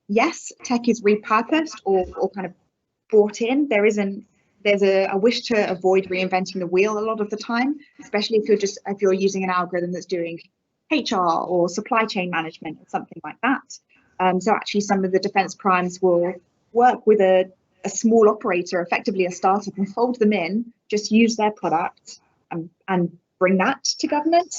yes, tech is repurposed or kind of brought in. There's a wish to avoid reinventing the wheel a lot of the time, especially if you're using an algorithm that's doing HR or supply chain management or something like that. So actually some of the defense primes will work with a small operator, effectively a startup, and fold them in, just use their product and bring that to government.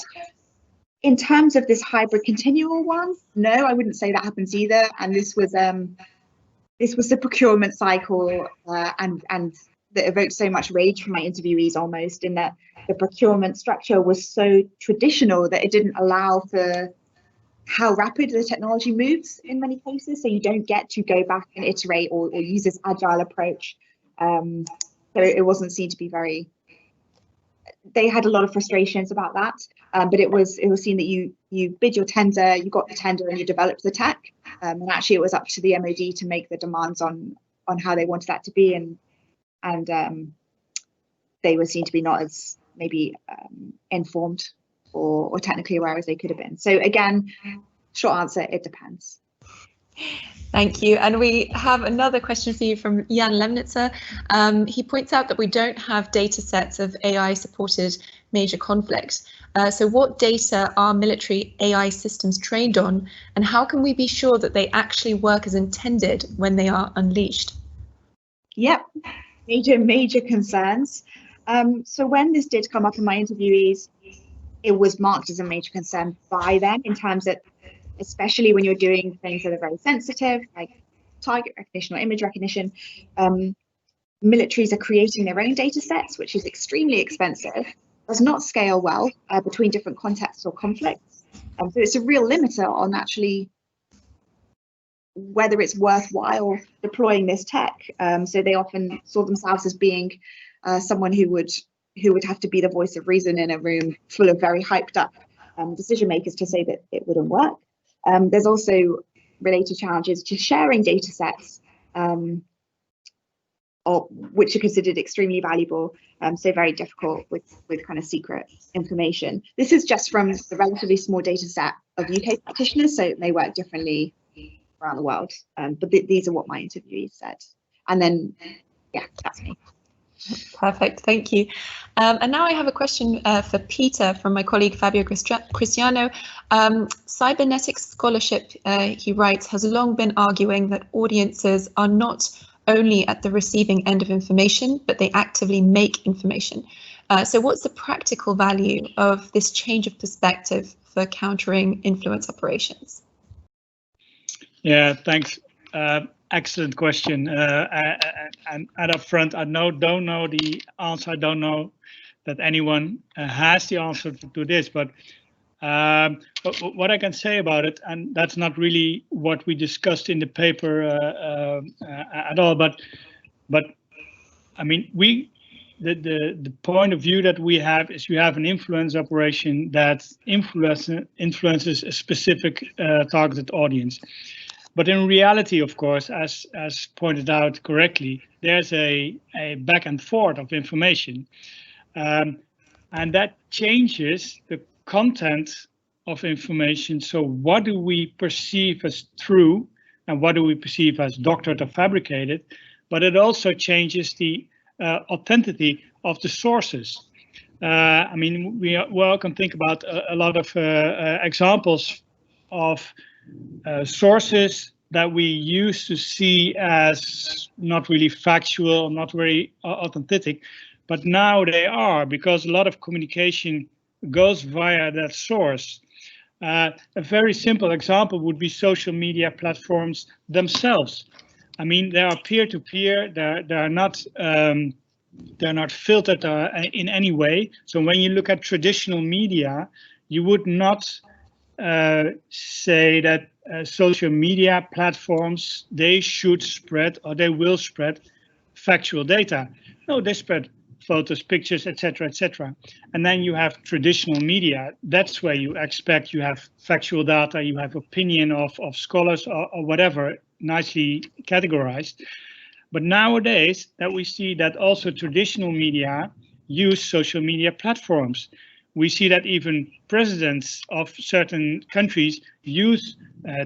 In terms of this hybrid continual one, no, I wouldn't say that happens either. And this was the procurement cycle and that evoked so much rage from my interviewees, almost, in that the procurement structure was so traditional that it didn't allow for how rapid the technology moves in many cases. So you don't get to go back and iterate or use this agile approach. So it wasn't seen to be very, they had a lot of frustrations about that. But it was seen that you bid your tender, you got the tender, and you developed the tech. And actually it was up to the MOD to make the demands on how they wanted that to be. And they were seen to be not as maybe informed or technically aware as they could have been. So again, short answer, it depends. Thank you. And we have another question for you from Jan Lemnitzer. He points out that we don't have data sets of AI-supported major conflicts. So what data are military AI systems trained on, and how can we be sure that they actually work as intended when they are unleashed? Yep, major concerns. So when this did come up in my interviewees, it was marked as a major concern by them, in terms that, especially when you're doing things that are very sensitive, like target recognition or image recognition, militaries are creating their own data sets, which is extremely expensive, does not scale well between different contexts or conflicts. So it's a real limiter on actually whether it's worthwhile deploying this tech. So they often saw themselves as being someone who would have to be the voice of reason in a room full of very hyped up decision makers to say that it wouldn't work. There's also related challenges to sharing data sets, which are considered extremely valuable, so very difficult with kind of secret information. This is just from the relatively small data set of UK practitioners, so it may work differently around the world. But these are what my interviewees said. And then, yeah, that's me. Perfect, thank you. And now I have a question for Peter from my colleague Fabio Cristiano. Cybernetics scholarship, he writes, has long been arguing that audiences are not only at the receiving end of information, but they actively make information. So what's the practical value of this change of perspective for countering influence operations? Yeah, thanks. Excellent question. And up front, I don't know the answer. I don't know that anyone has the answer to this, but what I can say about it, and that's not really what we discussed in the paper at all, but I mean, the point of view that we have is we have an influence operation that influences a specific targeted audience. But in reality, of course, as pointed out correctly, there's a back and forth of information, and that changes the content of information. So what do we perceive as true and what do we perceive as doctored or fabricated? But it also changes the authenticity of the sources. I mean, we all can think about a lot of examples of sources that we used to see as not really factual, not very authentic, but now they are, because a lot of communication goes via that source. A very simple example would be social media platforms themselves. I mean, they are peer-to-peer. They're not filtered in any way. So when you look at traditional media, you would not say that social media platforms, they should spread or they will spread factual data. No, they spread photos, pictures, etc., etc. And then you have traditional media. That's where you expect you have factual data, you have opinion of scholars or whatever, nicely categorized. But nowadays that we see that also traditional media use social media platforms. We see that even presidents of certain countries use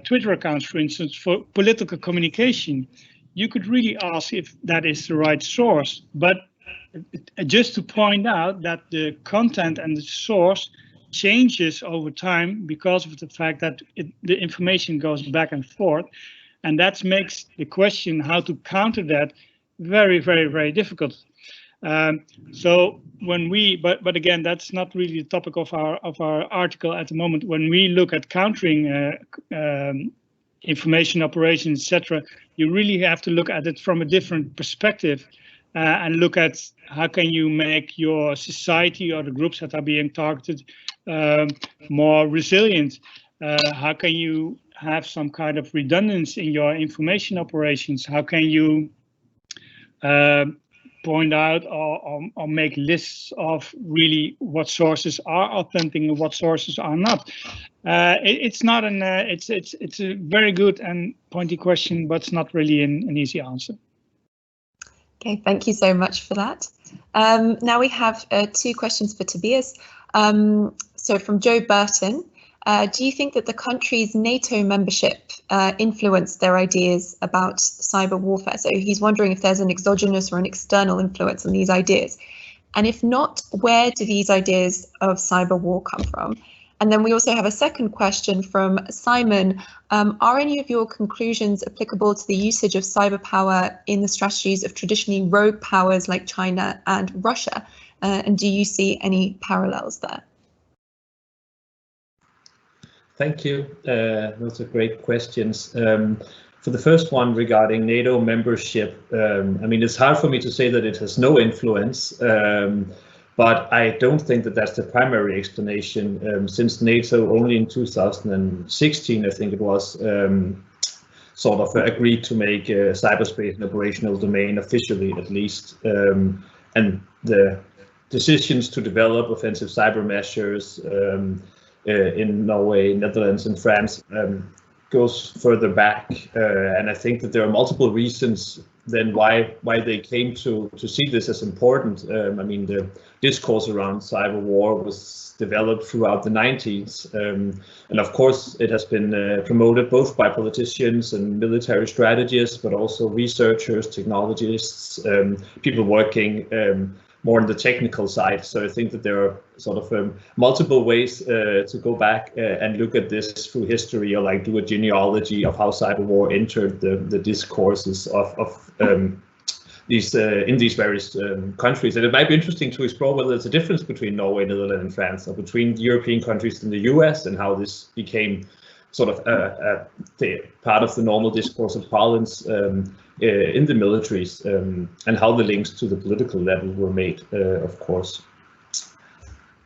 Twitter accounts, for instance, for political communication. You could really ask if that is the right source, but just to point out that the content and the source changes over time because of the fact that the information goes back and forth, and that makes the question how to counter that very, very, very difficult. So when we, but again, that's not really the topic of our article at the moment. When we look at countering information operations, etc., you really have to look at it from a different perspective and look at how can you make your society or the groups that are being targeted more resilient. How can you have some kind of redundancy in your information operations? How can you point out or make lists of really what sources are authentic and what sources are not? It's not an it's a very good and pointy question, but it's not really an easy answer. Okay, thank you so much for that. Now we have two questions for Tobias. So from Joe Burton, do you think that the country's NATO membership influenced their ideas about cyber warfare? So he's wondering if there's an exogenous or an external influence on these ideas. And if not, where do these ideas of cyber war come from? And then we also have a second question from Simon. Are any of your conclusions applicable to the usage of cyber power in the strategies of traditionally rogue powers like China and Russia? And do you see any parallels there? Thank you. Those are great questions. For the first one regarding NATO membership, I mean, it's hard for me to say that it has no influence. But I don't think that that's the primary explanation, since NATO only in 2016, I think it was, sort of agreed to make cyberspace an operational domain officially, at least. And the decisions to develop offensive cyber measures in Norway, Netherlands, and France goes further back. And I think that there are multiple reasons then why they came to see this as important. I mean, the discourse around cyber war was developed throughout the 90s, and of course it has been promoted both by politicians and military strategists, but also researchers, technologists, people working more on the technical side. So I think that there are sort of multiple ways to go back and look at this through history, or like do a genealogy of how cyber war entered the discourses of these in these various countries. And it might be interesting to explore whether there's a difference between Norway, Netherlands, and France, or between the European countries and the US, and how this became sort of part of the normal discourse of parlance in the militaries, and how the links to the political level were made, of course.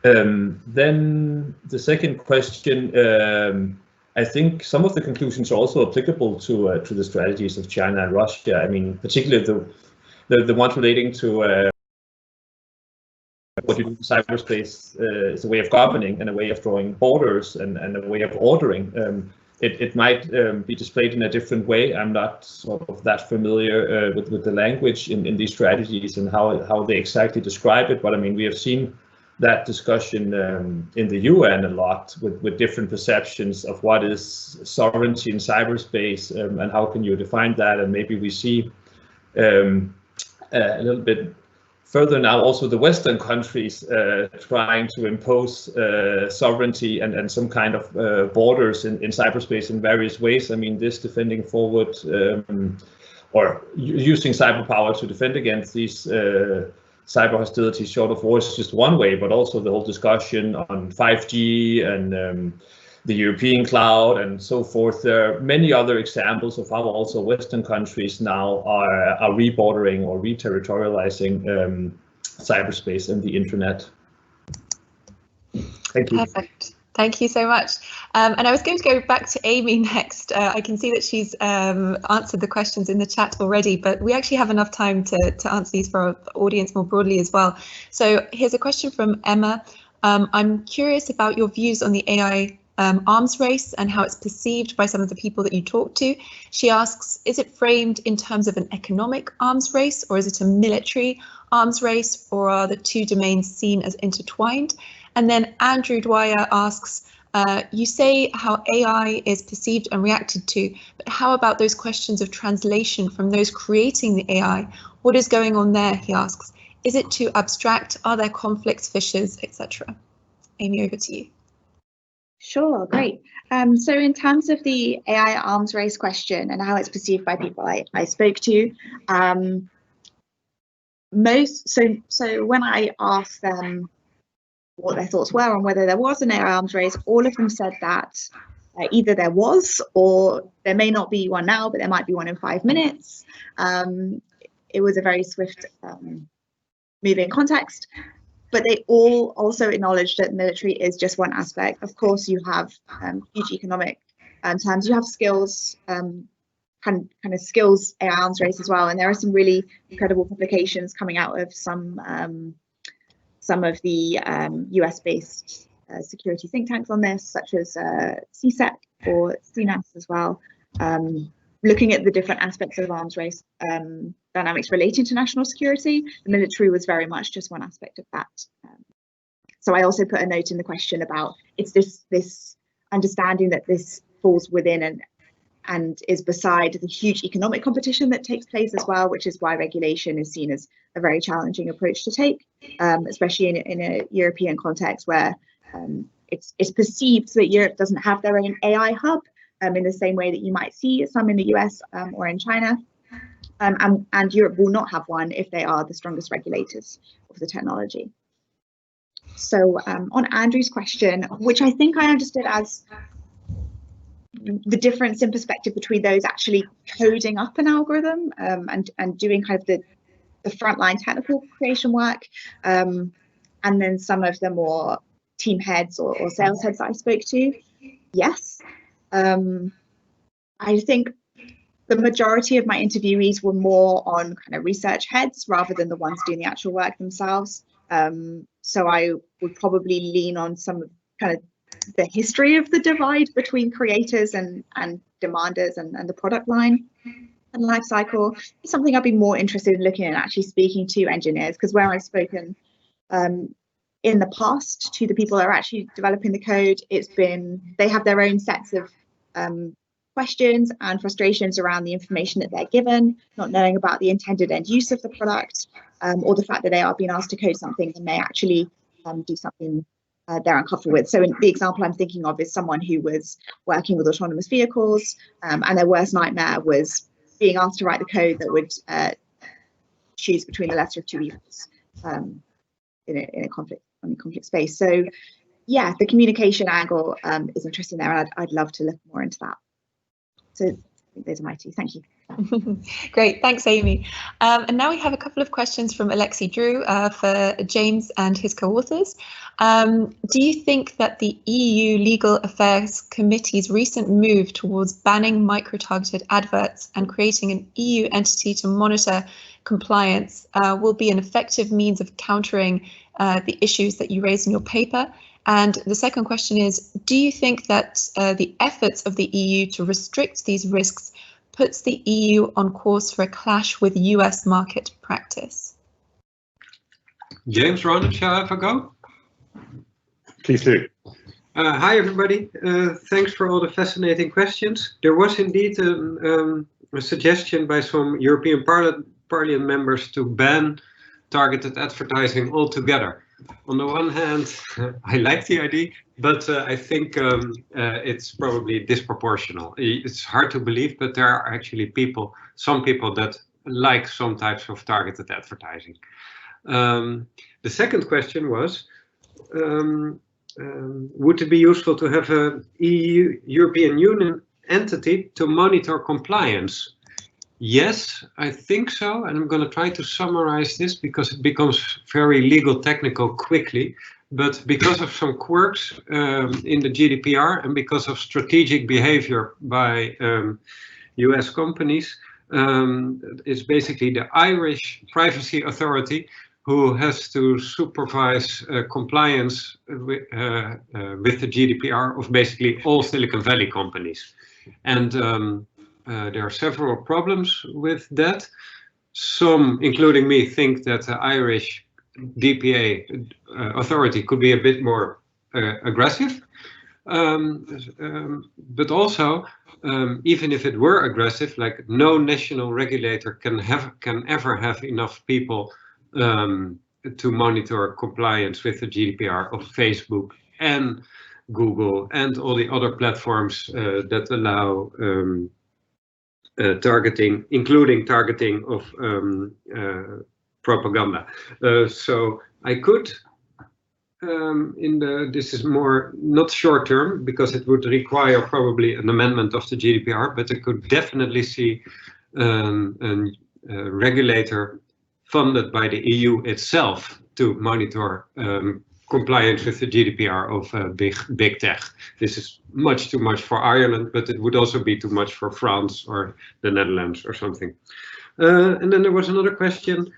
Then the second question, I think some of the conclusions are also applicable to the strategies of China and Russia. I mean, particularly the ones relating to what you do in cyberspace is a way of governing and a way of drawing borders and a way of ordering. It might be displayed in a different way. I'm not sort of that familiar with the language in these strategies and how they exactly describe it, but I mean, we have seen that discussion in the UN a lot with different perceptions of what is sovereignty in cyberspace, and how can you define that. And maybe we see a little bit further now also the Western countries trying to impose sovereignty and some kind of borders in cyberspace in various ways. I mean, this defending forward or using cyber power to defend against these cyber hostilities short of war is just one way, but also the whole discussion on 5G and the European cloud and so forth. There are many other examples of how also Western countries now are rebordering or re-territorializing cyberspace and the internet. Thank you. Perfect. Thank you so much. And I was going to go back to Amy next. I can see that she's answered the questions in the chat already, but we actually have enough time to answer these for our audience more broadly as well. So here's a question from Emma. I'm curious about your views on the AI arms race and how it's perceived by some of the people that you talk to. She asks, is it framed in terms of an economic arms race, or is it a military arms race, or are the two domains seen as intertwined? And then Andrew Dwyer asks, you say how AI is perceived and reacted to, but how about those questions of translation from those creating the AI? What is going on there, he asks. Is it too abstract? Are there conflicts, fissures, etc.? Amy, over to you. Sure, great. So in terms of the AI arms race question and how it's perceived by people I spoke to, so when I asked them what their thoughts were on whether there was an AI arms race, all of them said that either there was, or there may not be one now, but there might be one in 5 minutes. It was a very swift moving context. But they all also acknowledge that military is just one aspect. Of course, you have huge economic terms. You have skills, kind of skills arms race as well. And there are some really incredible publications coming out of some of the US-based security think tanks on this, such as CSEC or CNAS as well, looking at the different aspects of arms race dynamics relating to national security. The military was very much just one aspect of that. So I also put a note in the question about it's this understanding that this falls within and is beside the huge economic competition that takes place as well, which is why regulation is seen as a very challenging approach to take, especially in a European context where it's perceived that Europe doesn't have their own AI hub in the same way that you might see some in the US or in China. And Europe will not have one if they are the strongest regulators of the technology. So on Andrew's question, which I think I understood as the difference in perspective between those actually coding up an algorithm and doing kind of the frontline technical creation work, and then some of the more team heads or sales heads that I spoke to, yes. I think the majority of my interviewees were more on kind of research heads rather than the ones doing the actual work themselves. So I would probably lean on some of kind of the history of the divide between creators and demanders and the product line. and life cycle is something I'd be more interested in looking at, actually speaking to engineers, because where I've spoken in the past to the people that are actually developing the code, it's been, they have their own sets of questions and frustrations around the information that they're given, not knowing about the intended end use of the product, or the fact that they are being asked to code something and may actually do something they're uncomfortable with. So the example I'm thinking of is someone who was working with autonomous vehicles, and their worst nightmare was being asked to write the code that would choose between the lesser of two evils in a conflict space. So yeah, the communication angle is interesting there, and I'd love to look more into that. So I think those are my two. Thank you. Great, thanks, Amy. And now we have a couple of questions from Alexi Drew for James and his co-authors. Do you think that the EU Legal Affairs Committee's recent move towards banning micro-targeted adverts and creating an EU entity to monitor compliance will be an effective means of countering the issues that you raised in your paper? And the second question is, do you think that the efforts of the EU to restrict these risks puts the EU on course for a clash with US market practice? James, Ronan, shall I have a go? Please do. Hi, everybody. Thanks for all the fascinating questions. There was indeed a suggestion by some European Parliament members to ban targeted advertising altogether. On the one hand, I like the idea, but I think it's probably disproportional. It's hard to believe, but there are actually some people that like some types of targeted advertising. The second question was, would it be useful to have a European Union entity to monitor compliance? Yes, I think so, and I'm going to try to summarize this because it becomes very legal technical quickly. But because of some quirks in the GDPR and because of strategic behavior by US companies, it's basically the Irish Privacy Authority who has to supervise compliance with the GDPR of basically all Silicon Valley companies. And there are several problems with that. Some, including me, think that the Irish DPA authority could be a bit more aggressive. But also, even if it were aggressive, like no national regulator can ever have enough people to monitor compliance with the GDPR of Facebook and Google and all the other platforms that allow targeting, including targeting of propaganda. So I could, this is more not short term because it would require probably an amendment of the GDPR, but I could definitely see a regulator funded by the EU itself to monitor compliance with the GDPR of big tech. This is much too much for Ireland, but it would also be too much for France or the Netherlands or something. And then there was another question.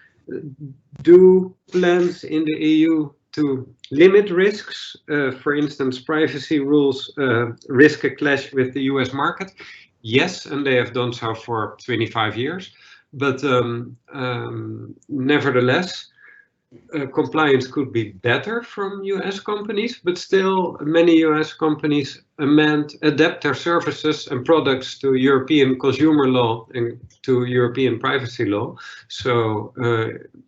Do plans in the EU to limit risks, for instance, privacy rules, risk a clash with the US market? Yes, and they have done so for 25 years. But nevertheless, compliance could be better from US companies, but still many US companies adapt their services and products to European consumer law and to European privacy law. So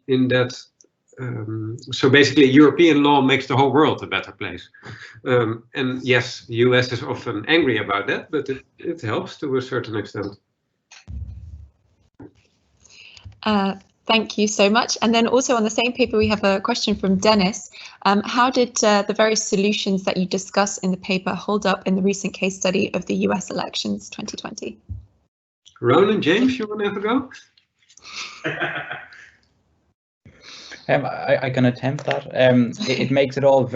in that, so basically European law makes the whole world a better place. And yes, the US is often angry about that, but it helps to a certain extent. Thank you so much. And then also on the same paper, we have a question from Dennis. How did the various solutions that you discuss in the paper hold up in the recent case study of the US elections 2020? Ronan, James, you want to have a go? I can attempt that. It makes it all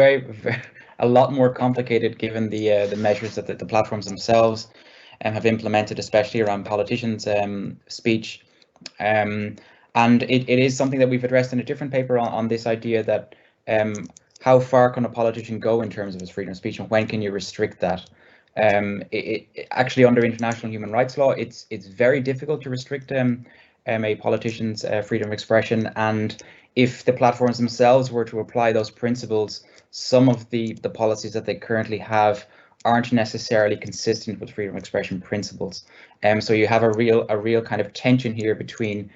a lot more complicated given the measures that the platforms themselves have implemented, especially around politicians' speech. And it is something that we've addressed in a different paper on this idea that how far can a politician go in terms of his freedom of speech and when can you restrict that? Actually, under international human rights law, it's very difficult to restrict a politician's freedom of expression. And if the platforms themselves were to apply those principles, some of the policies that they currently have aren't necessarily consistent with freedom of expression principles. So you have a real kind of tension here between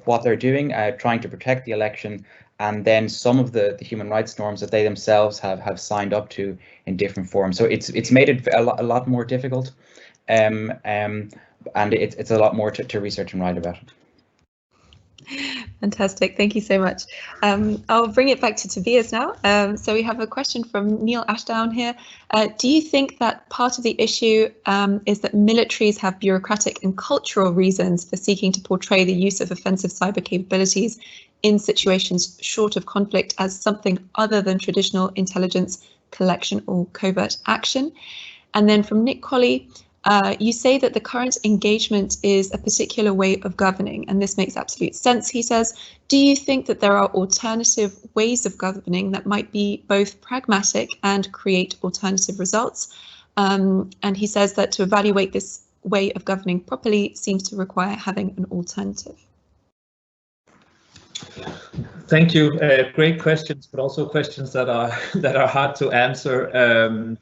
what they're doing, trying to protect the election, and then some of the human rights norms that they themselves have signed up to in different forms. So it's made it a lot more difficult, and it's a lot more to research and write about. Fantastic, thank you so much. I'll bring it back to Tobias now. So we have a question from Neil Ashdown here. Do you think that part of the issue is that militaries have bureaucratic and cultural reasons for seeking to portray the use of offensive cyber capabilities in situations short of conflict as something other than traditional intelligence collection or covert action? And then from Nick Colley, you say that the current engagement is a particular way of governing, and this makes absolute sense, he says. Do you think that there are alternative ways of governing that might be both pragmatic and create alternative results? And he says that to evaluate this way of governing properly seems to require having an alternative. Thank you. Great questions, but also questions that are hard to answer.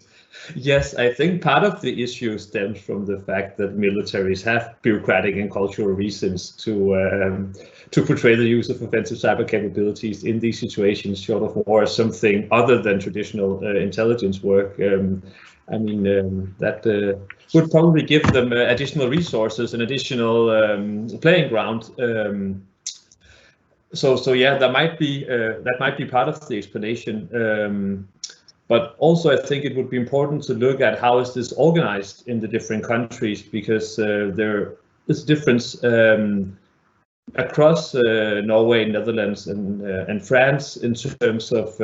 Yes, I think part of the issue stems from the fact that militaries have bureaucratic and cultural reasons to portray the use of offensive cyber capabilities in these situations short of war as something other than traditional intelligence work. I mean, that would probably give them additional resources and additional playing ground. So yeah, that might be part of the explanation. But also, I think it would be important to look at how is this organized in the different countries, because there is a difference across Norway, Netherlands, and France in terms of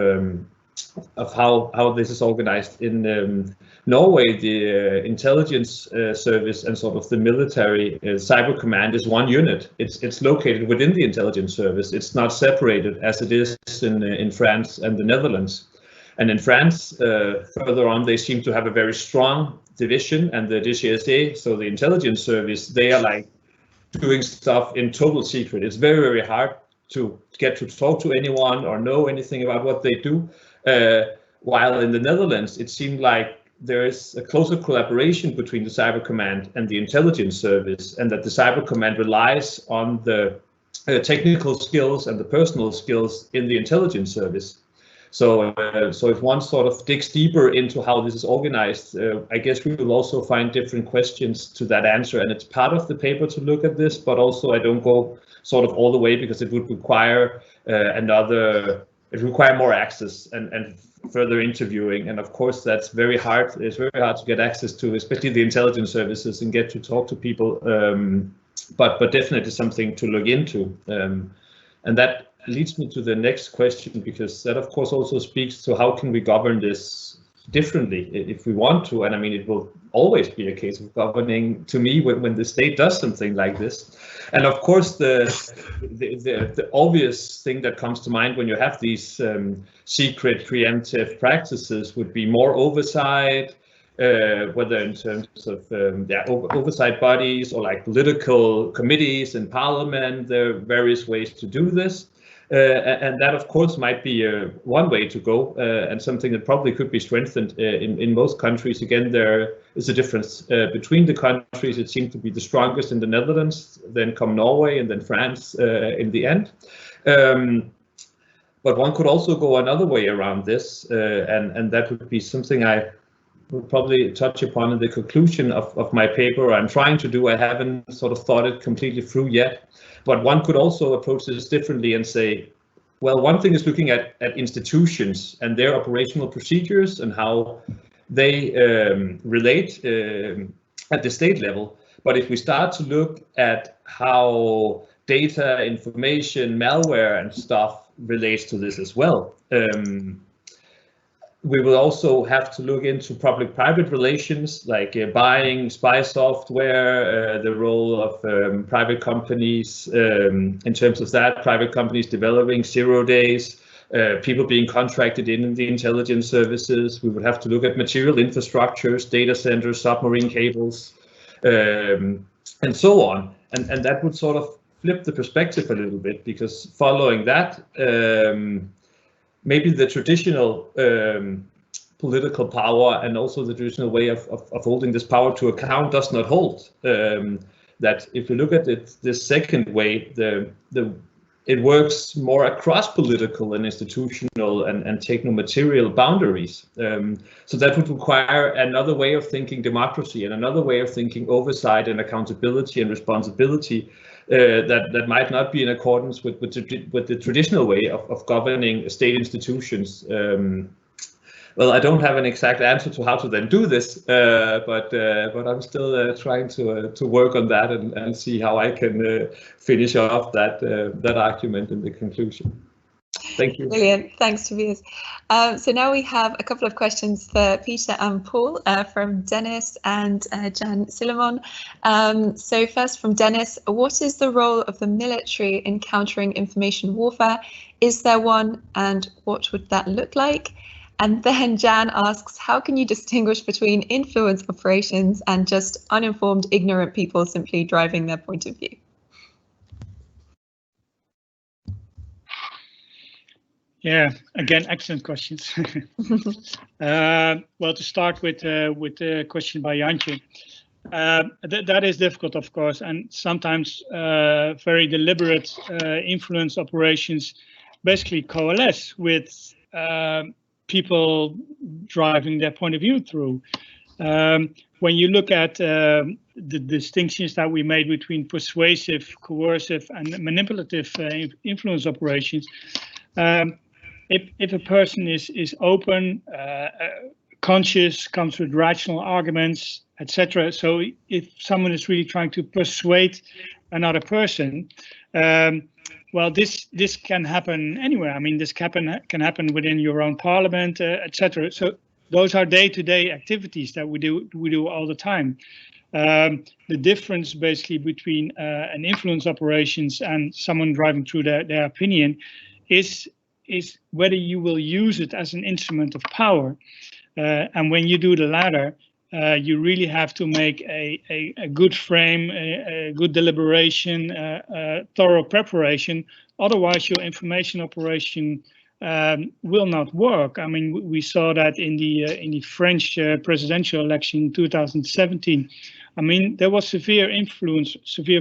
how this is organized. In Norway, the intelligence service and sort of the military cyber command is one unit. It's located within the intelligence service. It's not separated as it is in France and the Netherlands. And in France, further on, they seem to have a very strong division, and the DGSA, so the intelligence service, they are like doing stuff in total secret. It's very, very hard to get to talk to anyone or know anything about what they do. While in the Netherlands, it seemed like there is a closer collaboration between the Cyber Command and the intelligence service, and that the Cyber Command relies on the technical skills and the personal skills in the intelligence service. So if one sort of digs deeper into how this is organized, I guess we will also find different questions to that answer. And it's part of the paper to look at this, but also I don't go sort of all the way because it would require more access and further interviewing. And of course, that's very hard. It's very hard to get access to, especially the intelligence services, and get to talk to people. But definitely something to look into. And that leads me to the next question, because that of course also speaks to how can we govern this differently if we want to. And I mean, it will always be a case of governing, to me, when the state does something like this. And of course, the obvious thing that comes to mind when you have these secret preemptive practices would be more oversight, whether in terms of oversight bodies or like political committees in parliament. There are various ways to do this. And that, of course, might be one way to go, and something that probably could be strengthened in most countries. Again, there is a difference between the countries. It seems to be the strongest in the Netherlands, then come Norway, and then France in the end. But one could also go another way around this, and that would be something I will probably touch upon in the conclusion of my paper. I'm trying to do. I haven't sort of thought it completely through yet. But one could also approach this differently and say, well, one thing is looking at institutions and their operational procedures and how they relate at the state level. But if we start to look at how data, information, malware and stuff relates to this as well, we will also have to look into public-private relations, like buying spy software, the role of private companies in terms of that, private companies developing 0 days, people being contracted in the intelligence services. We would have to look at material infrastructures, data centers, submarine cables, and so on. And that would sort of flip the perspective a little bit, because following that, maybe the traditional political power and also the traditional way of holding this power to account does not hold. That if you look at it this second way, it works more across political and institutional and techno-material boundaries. So that would require another way of thinking democracy and another way of thinking oversight and accountability and responsibility that might not be in accordance with the traditional way of governing state institutions. Well, I don't have an exact answer to how to then do this, but I'm still trying to work on that and see how I can finish off that argument in the conclusion. Thank you. Brilliant. Thanks, Tobias. So now we have a couple of questions for Peter and Paul from Dennis and Jan Silimon. So first from Dennis, what is the role of the military in countering information warfare? Is there one, and what would that look like? And then Jan asks, how can you distinguish between influence operations and just uninformed, ignorant people simply driving their point of view? Yeah, again, excellent questions. Well, to start with the question by Jantje, that is difficult, of course, and sometimes very deliberate influence operations basically coalesce with people driving their point of view through. When you look at the distinctions that we made between persuasive, coercive, and manipulative influence operations, if a person is open, conscious, comes with rational arguments, etc. So if someone is really trying to persuade another person, well, this can happen anywhere. I mean, this can happen within your own parliament, etc. So those are day-to-day activities that we do all the time. The difference basically between an influence operations and someone driving through their opinion is whether you will use it as an instrument of power. And when you do the latter, you really have to make a good frame, a good deliberation, thorough preparation. Otherwise, your information operation will not work. I mean, we saw that in the French presidential election in 2017. I mean, there was severe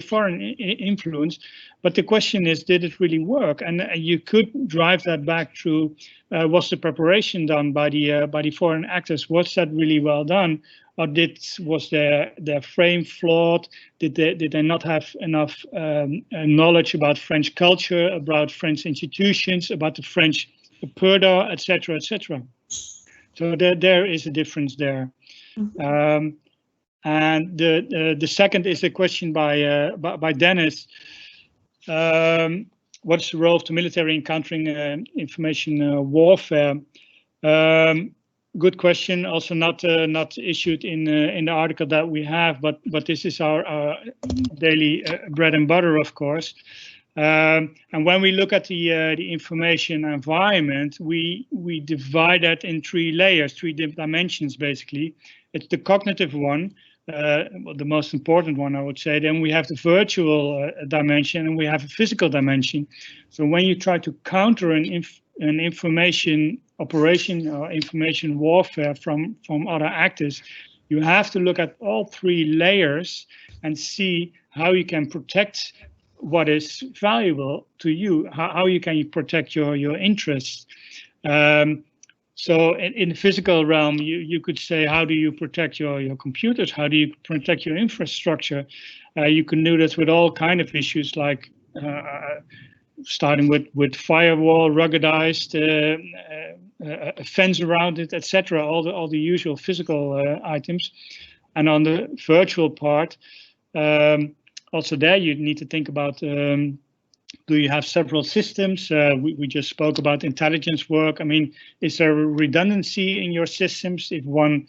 foreign influence, but the question is, did it really work? And you could drive that back through, was the preparation done by the foreign actors? Was that really well done? Or was their frame flawed? Did they not have enough knowledge about French culture, about French institutions, about the French purdah, etc., etc.? So there is a difference there. And the second is a question by Dennis. What's the role of the military in countering information warfare? Good question. Also not issued in the article that we have, but this is our daily bread and butter, of course. And when we look at the information environment, we divide that in three layers, three dimensions, basically. It's the cognitive one, the most important one, I would say. Then we have the virtual dimension, and we have a physical dimension. So when you try to counter an information operation or information warfare from other actors, you have to look at all three layers and see how you can protect what is valuable to you, how you can protect your interests. So in the physical realm, you could say, how do you protect your computers? How do you protect your infrastructure? You can do this with all kind of issues, like starting with firewall, ruggedized, a fence around it, etc. All the usual physical items. And on the virtual part, also there you need to think about, do you have several systems? We just spoke about intelligence work. I mean, is there a redundancy in your systems? If one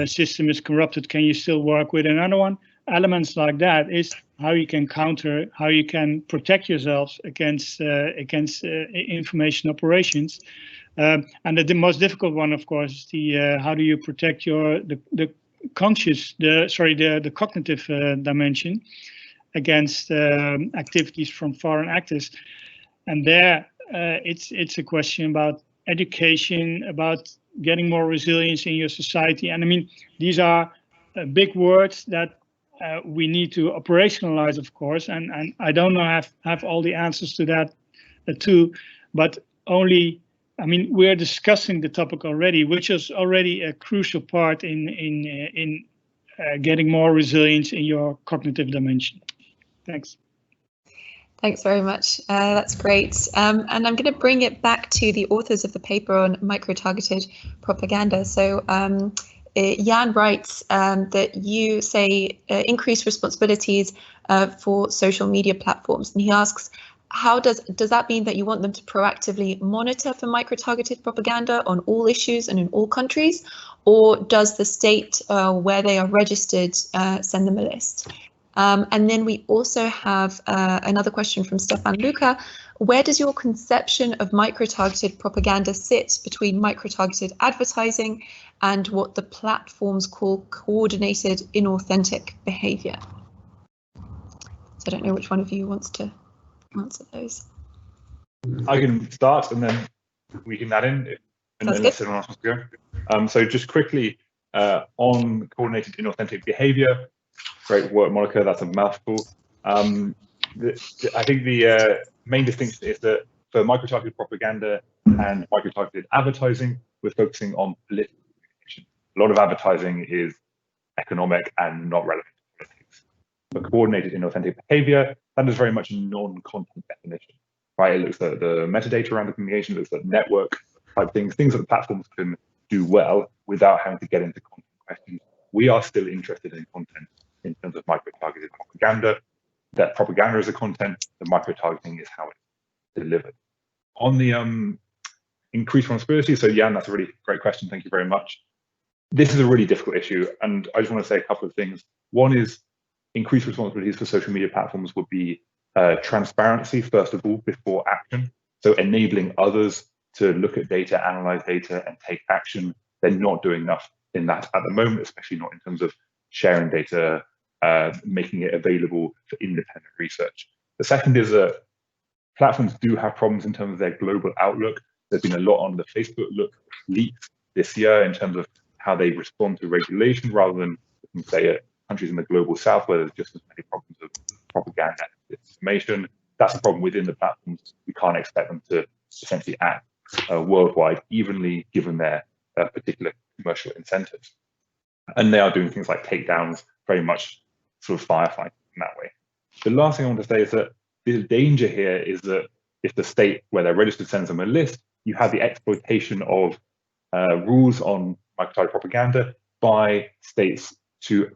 system is corrupted, can you still work with another one? elements like that is how you can counter, how you can protect yourselves against information operations. And the most difficult one, of course, is the how do you protect the cognitive dimension against activities from foreign actors. And there, it's a question about education, about getting more resilience in your society. And I mean, these are big words that we need to operationalize, of course. And I don't know have all the answers to that too, but only. I mean, we're discussing the topic already, which is already a crucial part in getting more resilience in your cognitive dimension. Thanks. Thanks very much. That's great. And I'm going to bring it back to the authors of the paper on micro-targeted propaganda. So Jan writes that you say increase responsibilities for social media platforms, and he asks, how does that mean that you want them to proactively monitor for micro-targeted propaganda on all issues and in all countries, or does the state where they are registered send them a list? And then we also have another question from Stefan Luca. Where does your conception of micro-targeted propaganda sit between micro-targeted advertising and what the platforms call coordinated inauthentic behavior? So I don't know which one of you wants to answer those. I can start and then we can add in unless anyone else wants to go. So just quickly on coordinated inauthentic behavior. Great work, Monica. That's a mouthful. I think the main distinction is that for micro-targeted propaganda and micro-targeted advertising, we're focusing on political communication. A lot of advertising is economic and not relevant to politics. For coordinated inauthentic behavior, that is very much a non-content definition, right? It looks at the metadata around the communication, it looks at network type things that the platforms can do well without having to get into content questions. We are still interested in content in terms of micro-targeted propaganda. That propaganda is a content, the micro-targeting is how it's delivered. On the increased responsibility, so Jan, that's a really great question, thank you very much. This is a really difficult issue, and I just want to say a couple of things. One is increased responsibilities for social media platforms would be transparency, first of all, before action. So enabling others to look at data, analyze data, and take action. They're not doing enough in that at the moment, especially not in terms of sharing data, making it available for independent research. The second is that platforms do have problems in terms of their global outlook. There's been a lot on the Facebook leaks this year in terms of how they respond to regulation rather than, say, at countries in the global south where there's just as many problems of propaganda and disinformation. That's a problem within the platforms. We can't expect them to essentially act worldwide evenly given their particular commercial incentives. And they are doing things like takedowns, very much sort of firefighting in that way. The last thing I want to say is that the danger here is that if the state where they're registered sends them a list, you have the exploitation of rules on micro-targeted propaganda by states to,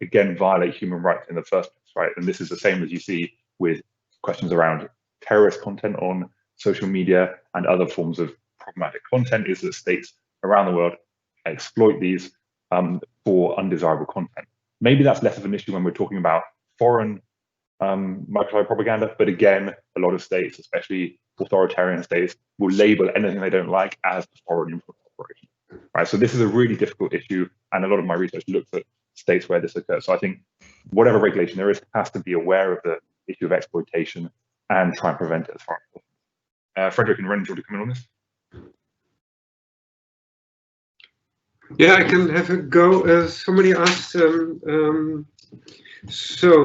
again, violate human rights in the first place, right? And this is the same as you see with questions around terrorist content on social media and other forms of problematic content, is that states around the world exploit these for undesirable content. Maybe that's less of an issue when we're talking about foreign micro-targeted propaganda, but again, a lot of states, especially authoritarian states, will label anything they don't like as a foreign influence operation. Right, so this is a really difficult issue, and a lot of my research looks at states where this occurs. So I think whatever regulation there is has to be aware of the issue of exploitation and try and prevent it as far as possible. Frederik and Ronan, do you want to come in on this? Yeah, I can have a go. Somebody asked, so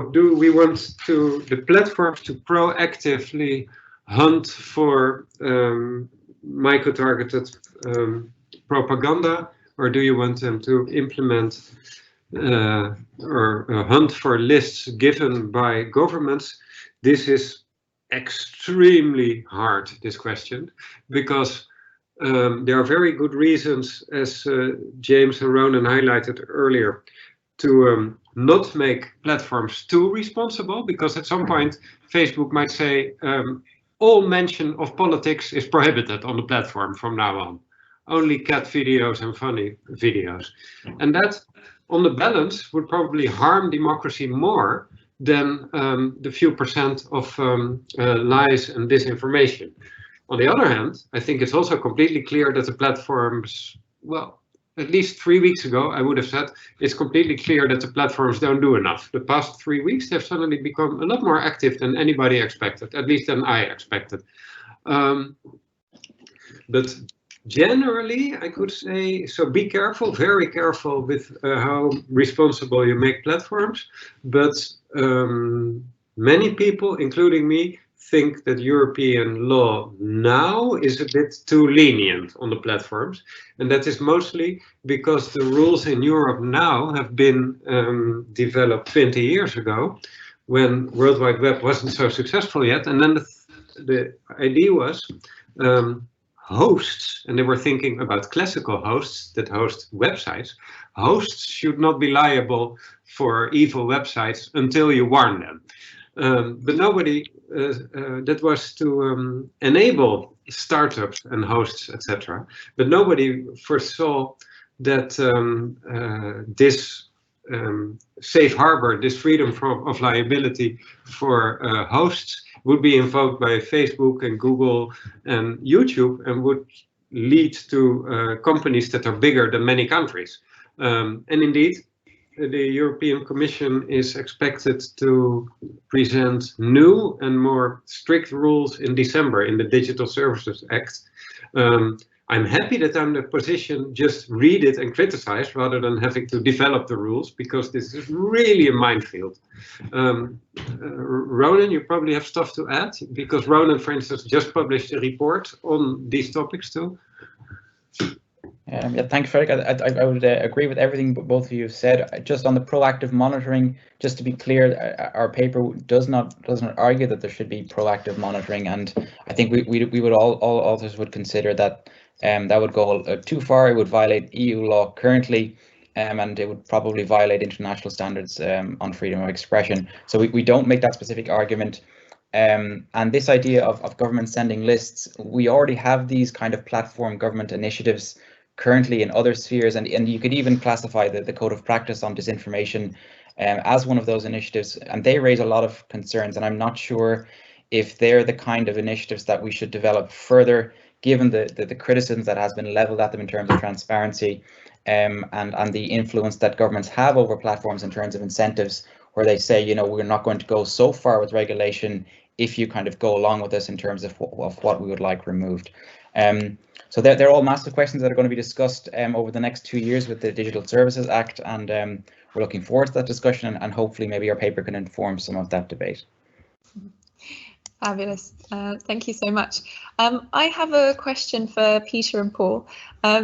do we want the platforms to proactively hunt for micro-targeted propaganda, or do you want them to implement or hunt for lists given by governments? This is extremely hard, this question, because there are very good reasons, as James and Ronan highlighted earlier, to not make platforms too responsible, because at some point Facebook might say all mention of politics is prohibited on the platform from now on. Only cat videos and funny videos. And that on the balance would probably harm democracy more than the few percent of lies and disinformation. On the other hand, I think it's also completely clear that the platforms, well, at least 3 weeks ago, I would have said, it's completely clear that the platforms don't do enough. The past 3 weeks, they've suddenly become a lot more active than anybody expected, at least than I expected. But generally, I could say, so be careful, very careful with how responsible you make platforms. But many people, including me, think that European law now is a bit too lenient on the platforms. And that is mostly because the rules in Europe now have been developed 20 years ago, when World Wide Web wasn't so successful yet. And then the idea was hosts, and they were thinking about classical hosts that host websites. Hosts should not be liable for evil websites until you warn them. But nobody, that was to enable startups and hosts, etc. But nobody foresaw that this safe harbor, this freedom of liability for hosts would be invoked by Facebook and Google and YouTube and would lead to companies that are bigger than many countries. And indeed, the European Commission is expected to present new and more strict rules in December in the Digital Services Act. I'm happy that I'm in the position just read it and criticize rather than having to develop the rules, because this is really a minefield. Ronan, you probably have stuff to add, because Ronan, for instance, just published a report on these topics too. Yeah, thanks, Frederik. I would agree with everything both of you have said. Just on the proactive monitoring, just to be clear, our paper doesn't argue that there should be proactive monitoring, and I think we would all authors would consider that that would go too far. It would violate EU law currently, and it would probably violate international standards on freedom of expression. So we don't make that specific argument. And this idea of government sending lists, we already have these kind of platform government initiatives currently in other spheres, and you could even classify the Code of Practice on Disinformation as one of those initiatives, and they raise a lot of concerns, and I'm not sure if they're the kind of initiatives that we should develop further, given the criticisms that has been leveled at them in terms of transparency and the influence that governments have over platforms in terms of incentives, where they say, you know, we're not going to go so far with regulation if you kind of go along with us in terms of what we would like removed. So they're all massive questions that are going to be discussed over the next 2 years with the Digital Services Act, and we're looking forward to that discussion, and hopefully maybe our paper can inform some of that debate. Fabulous. Thank you so much. I have a question for Peter and Paul.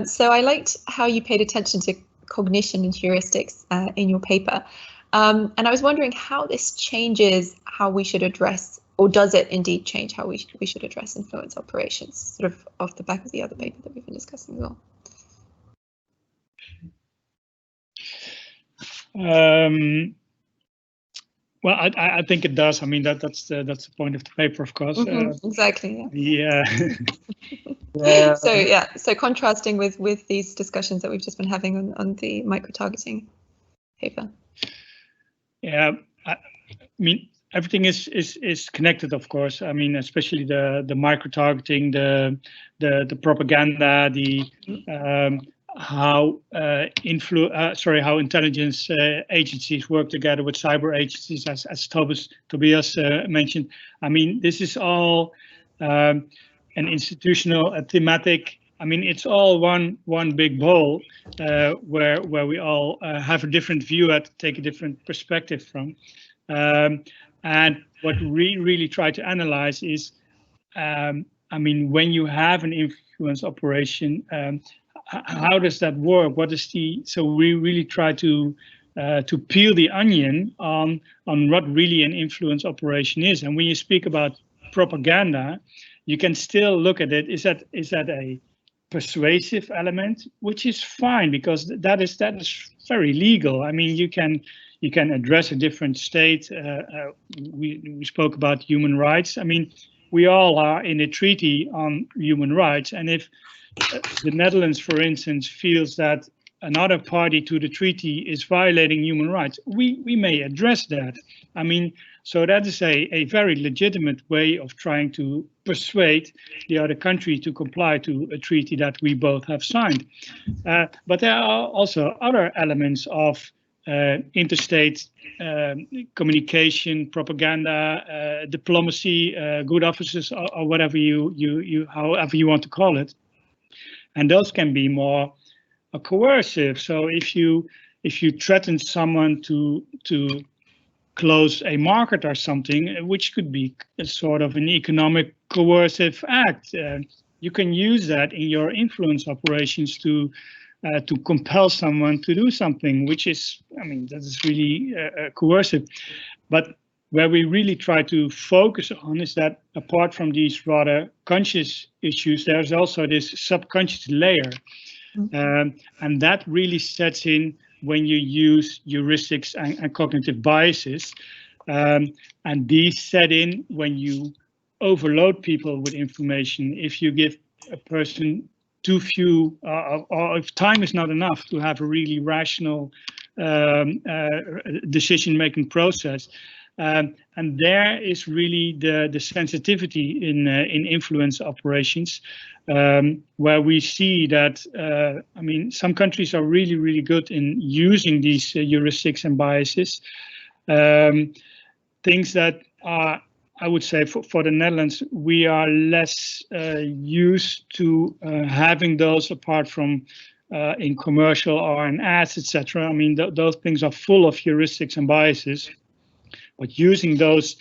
So I liked how you paid attention to cognition and heuristics in your paper. And I was wondering how this changes how we should address, or does it indeed change how we should address influence operations, sort of off the back of the other paper that we've been discussing as well? Well, I think it does. I mean, that's the point of the paper, of course. Exactly. Yeah. So contrasting with these discussions that we've just been having on the micro-targeting paper. Yeah, I mean, everything is connected, of course. I mean, especially the micro-targeting, the propaganda, how intelligence agencies work together with cyber agencies, as Tobias mentioned. I mean, this is all an institutional, thematic. I mean, it's all one big bowl where we all have a different view take a different perspective from. And what we really try to analyze is, I mean, when you have an influence operation, how does that work? What is so we really try to peel the onion on what really an influence operation is. And when you speak about propaganda, you can still look at it. Is that a persuasive element, which is fine, because that is very legal. I mean, you can address a different state. We spoke about human rights. I mean, we all are in a treaty on human rights, and if the Netherlands, for instance, feels that another party to the treaty is violating human rights, we may address that. I mean, so that is a very legitimate way of trying to persuade the other country to comply to a treaty that we both have signed. But there are also other elements of interstate communication, propaganda, diplomacy, good offices, or whatever however you want to call it, and those can be more coercive. So if you threaten someone to close a market or something, which could be a sort of an economic coercive act, you can use that in your influence operations to compel someone to do something, which is, I mean, that is really coercive. But where we really try to focus on is that apart from these rather conscious issues, there's also this subconscious layer. And that really sets in when you use heuristics and cognitive biases. And these set in when you overload people with information. If you give a person too few, or if time is not enough to have a really rational decision-making process. And there is really the sensitivity in influence operations, where we see that, I mean, some countries are really, really good in using these heuristics and biases. Things that are, I would say, for the Netherlands, we are less used to having those apart from in commercial or in ads, etc. I mean, those things are full of heuristics and biases. But using those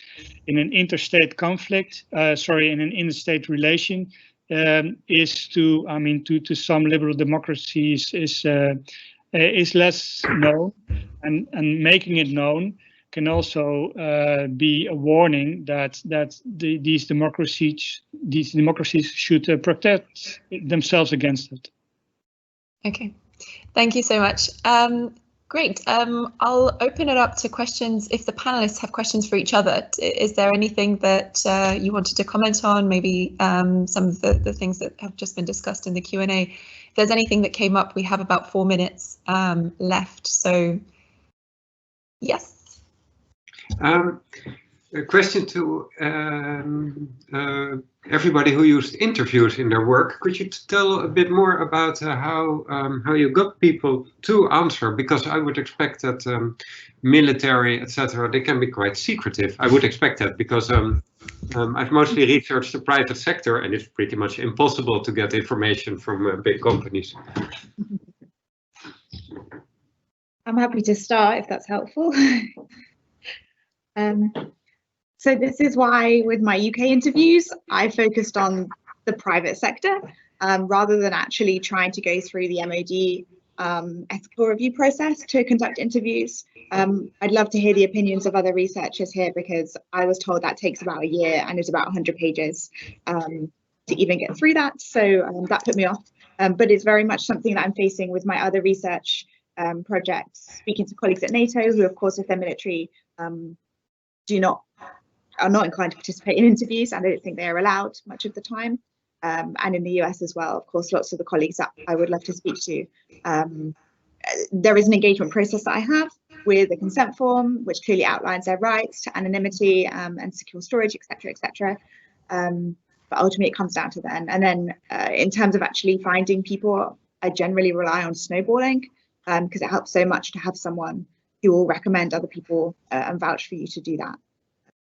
in an interstate conflict, in an interstate relation, is to, I mean, to some liberal democracies is less known, and making it known can also be a warning that these democracies should protect themselves against it. Okay, thank you so much. Great. I'll open it up to questions if the panelists have questions for each other. Is there anything that you wanted to comment on? Maybe some of the things that have just been discussed in the Q&A. If there's anything that came up, we have about 4 minutes left. So, yes. A question to everybody who used interviews in their work. Could you tell a bit more about how you got people to answer? Because I would expect that military, etc., they can be quite secretive. I would expect that because I've mostly researched the private sector, and it's pretty much impossible to get information from big companies. I'm happy to start if that's helpful. So this is why with my UK interviews, I focused on the private sector rather than actually trying to go through the MOD ethical review process to conduct interviews. I'd love to hear the opinions of other researchers here, because I was told that takes about a year and is about 100 pages to even get through that. So that put me off. But it's very much something that I'm facing with my other research projects, speaking to colleagues at NATO, who of course, if they're military, are not inclined to participate in interviews, and I don't think they are allowed much of the time. And in the US as well, of course, lots of the colleagues that I would love to speak to. There is an engagement process that I have with a consent form, which clearly outlines their rights to anonymity and secure storage, etc., etc. But ultimately, it comes down to then. And then in terms of actually finding people, I generally rely on snowballing, because it helps so much to have someone who will recommend other people and vouch for you to do that.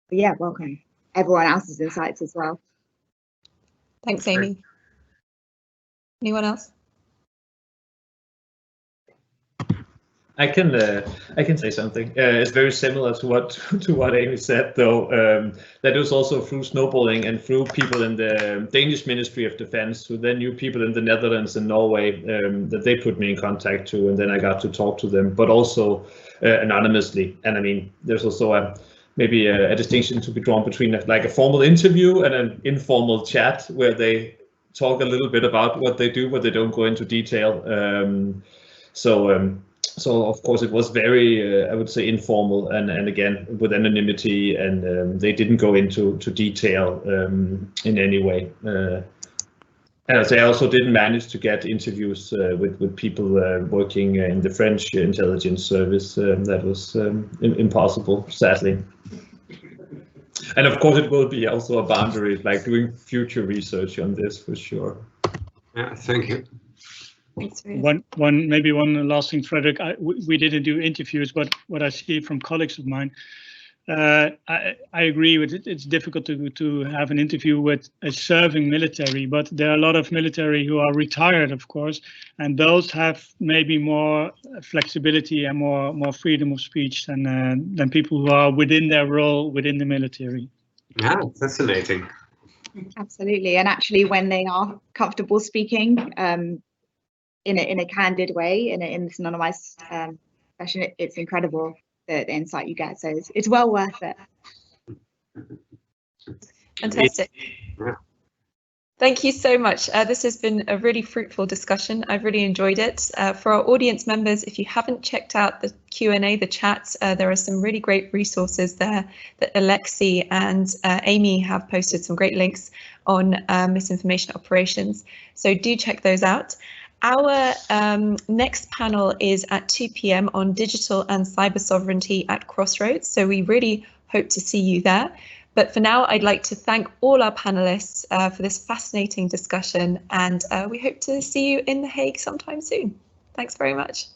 But yeah, welcome everyone else's insights as well. Thanks, Amy. Anyone else? I can say something. It's very similar to what Amy said, though. That was also through snowballing and through people in the Danish Ministry of Defense, who then knew people in the Netherlands and Norway that they put me in contact to, and then I got to talk to them, but also anonymously. And I mean, there's also maybe a distinction to be drawn between like a formal interview and an informal chat where they talk a little bit about what they do, but they don't go into detail. So of course it was very, I would say, informal, and again with anonymity, and they didn't go into detail in any way. And as I also didn't manage to get interviews with people working in the French intelligence service. That was impossible, sadly. And of course, it will be also a boundary, like doing future research on this for sure. Yeah, thank you. Maybe one last thing, Frederik. We didn't do interviews, but what I see from colleagues of mine, I agree with it. It's difficult to have an interview with a serving military, but there are a lot of military who are retired, of course, and those have maybe more flexibility and more freedom of speech than people who are within their role within the military. Yeah, fascinating. Absolutely, and actually, when they are comfortable speaking in a candid way, in this anonymized session, it's incredible. The insight you get, so it's well worth it. Fantastic. Thank you so much. This has been a really fruitful discussion. I've really enjoyed it. For our audience members, if you haven't checked out the Q&A, the chats, there are some really great resources there that Alexi and Amy have posted some great links on misinformation operations. So do check those out. Our next panel is at 2 p.m. on digital and cyber sovereignty at Crossroads, so we really hope to see you there. But for now, I'd like to thank all our panelists for this fascinating discussion, and we hope to see you in The Hague sometime soon. Thanks very much.